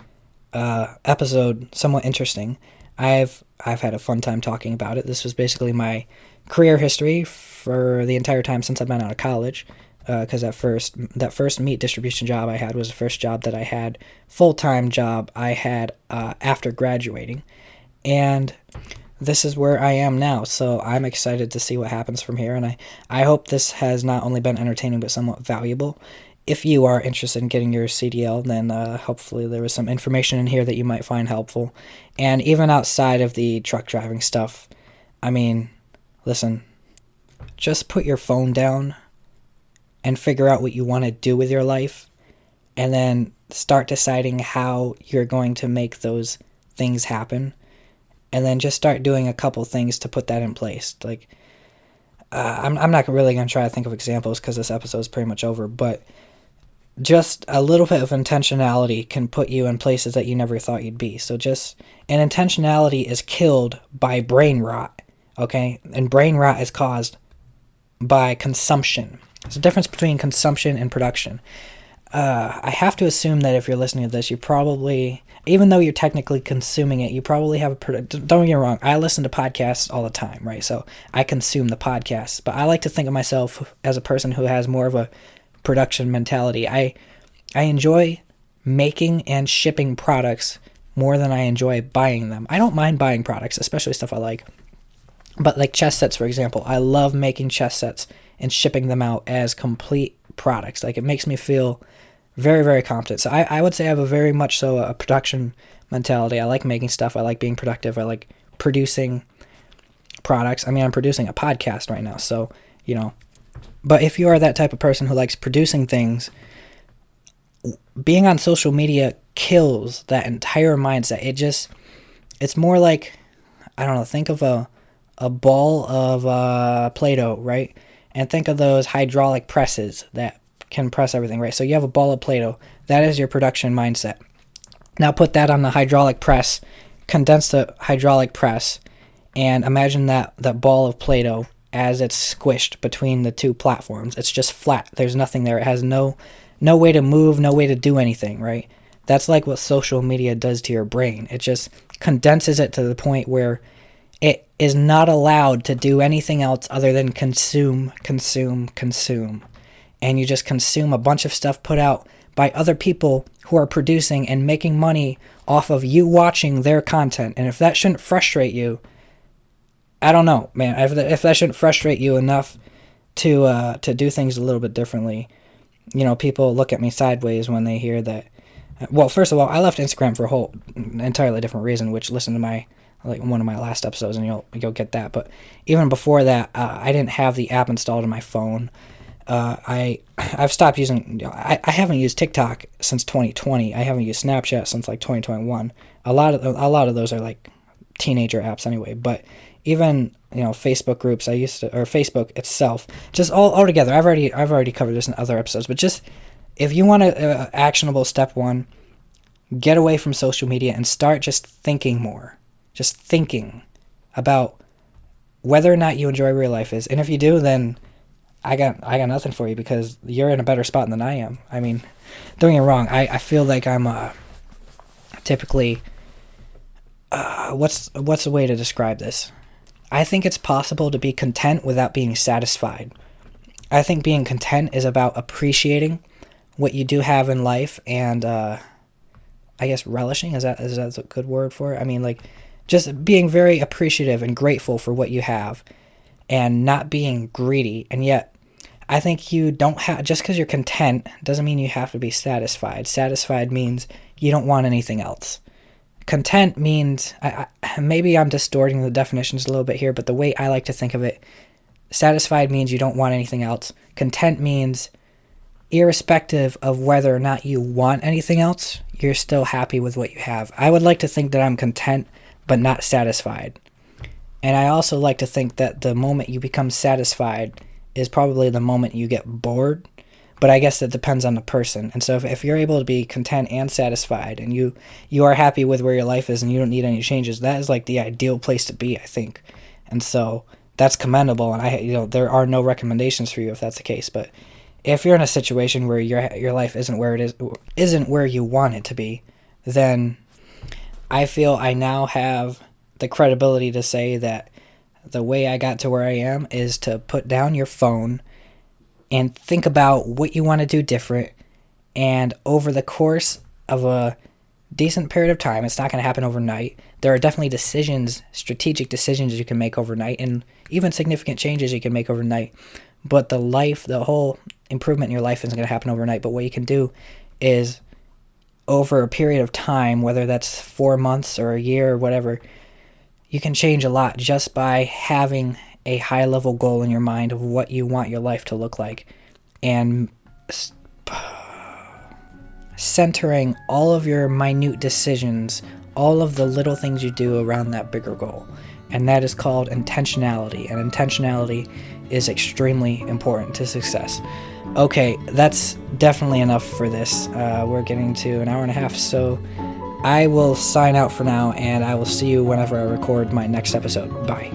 episode somewhat interesting. I've had a fun time talking about it. This was basically my career history for the entire time since I've been out of college, because that first meat distribution job I had was the first job that I had, full-time job I had after graduating, and this is where I am now. So I'm excited to see what happens from here, and I hope this has not only been entertaining but somewhat valuable. If you are interested in getting your CDL, then hopefully there was some information in here that you might find helpful. And even outside of the truck driving stuff, I mean, listen, just put your phone down and figure out what you want to do with your life, and then start deciding how you're going to make those things happen, and then just start doing a couple things to put that in place. Like, I'm not really going to try to think of examples because this episode is pretty much over, but just a little bit of intentionality can put you in places that you never thought you'd be. So and intentionality is killed by brain rot, okay? And brain rot is caused by consumption. There's a difference between consumption and production. I have to assume that if you're listening to this, you probably, even though you're technically consuming it, you probably have don't get me wrong, I listen to podcasts all the time, right? So I consume the podcasts, but I like to think of myself as a person who has more of a production mentality. I enjoy making and shipping products more than I enjoy buying them. I don't mind buying products, especially stuff I like. But like chess sets, for example, I love making chess sets and shipping them out as complete products. Like, it makes me feel very, very competent. So I would say I have a very much so a production mentality. I like making stuff. I like being productive. I like producing products. I mean, I'm producing a podcast right now, so, But if you are that type of person who likes producing things, being on social media kills that entire mindset. It's more like, I don't know, think of a ball of Play-Doh, right? And think of those hydraulic presses that can press everything, right? So you have a ball of Play-Doh. That is your production mindset. Now put that on the hydraulic press, condense the hydraulic press, and imagine that ball of Play-Doh as it's squished between the two platforms. It's just flat. There's nothing there. It has no way to move, no way to do anything, right? That's like what social media does to your brain. It just condenses it to the point where it is not allowed to do anything else other than consume. And you just consume a bunch of stuff put out by other people who are producing and making money off of you watching their content. And if that shouldn't frustrate you, I don't know, man. If that shouldn't frustrate you enough to do things a little bit differently, people look at me sideways when they hear that. Well, first of all, I left Instagram for a whole entirely different reason, which listen to one of my last episodes and you'll get that. But even before that, I didn't have the app installed on my phone. I've stopped using. I haven't used TikTok since 2020. I haven't used Snapchat since like 2021. A lot of those are like teenager apps anyway. But even Facebook groups, or Facebook itself, just all together. I've already covered this in other episodes. But just if you want a actionable step one, get away from social media and start just thinking more. Just thinking about whether or not you enjoy where your life is. And if you do, then I got nothing for you because you're in a better spot than I am. I mean, don't get me wrong. I feel like I'm typically what's a way to describe this? I think it's possible to be content without being satisfied. I think being content is about appreciating what you do have in life and I guess relishing, is that a good word for it? I mean, like, just being very appreciative and grateful for what you have and not being greedy. And yet, I think you don't have, just because you're content doesn't mean you have to be satisfied. Satisfied means you don't want anything else. Content means, maybe I'm distorting the definitions a little bit here, but the way I like to think of it, satisfied means you don't want anything else. Content means irrespective of whether or not you want anything else, you're still happy with what you have. I would like to think that I'm content but not satisfied. And I also like to think that the moment you become satisfied is probably the moment you get bored. But I guess that depends on the person. And so if you're able to be content and satisfied and you are happy with where your life is and you don't need any changes, that is like the ideal place to be, I think. And so that's commendable. And there are no recommendations for you if that's the case. But if you're in a situation where your life isn't where you want it to be, then I feel I now have the credibility to say that the way I got to where I am is to put down your phone and think about what you want to do different. And over the course of a decent period of time, it's not going to happen overnight. There are definitely strategic decisions you can make overnight, and even significant changes you can make overnight. But the whole improvement in your life isn't going to happen overnight. But what you can do is, over a period of time, whether that's 4 months or a year or whatever, you can change a lot just by having a high level goal in your mind of what you want your life to look like, and centering all of your minute decisions, all of the little things you do around that bigger goal. And that is called intentionality. And intentionality is extremely important to success. Okay, that's definitely enough for this. We're getting to an hour and a half, so I will sign out for now, and I will see you whenever I record my next episode. Bye.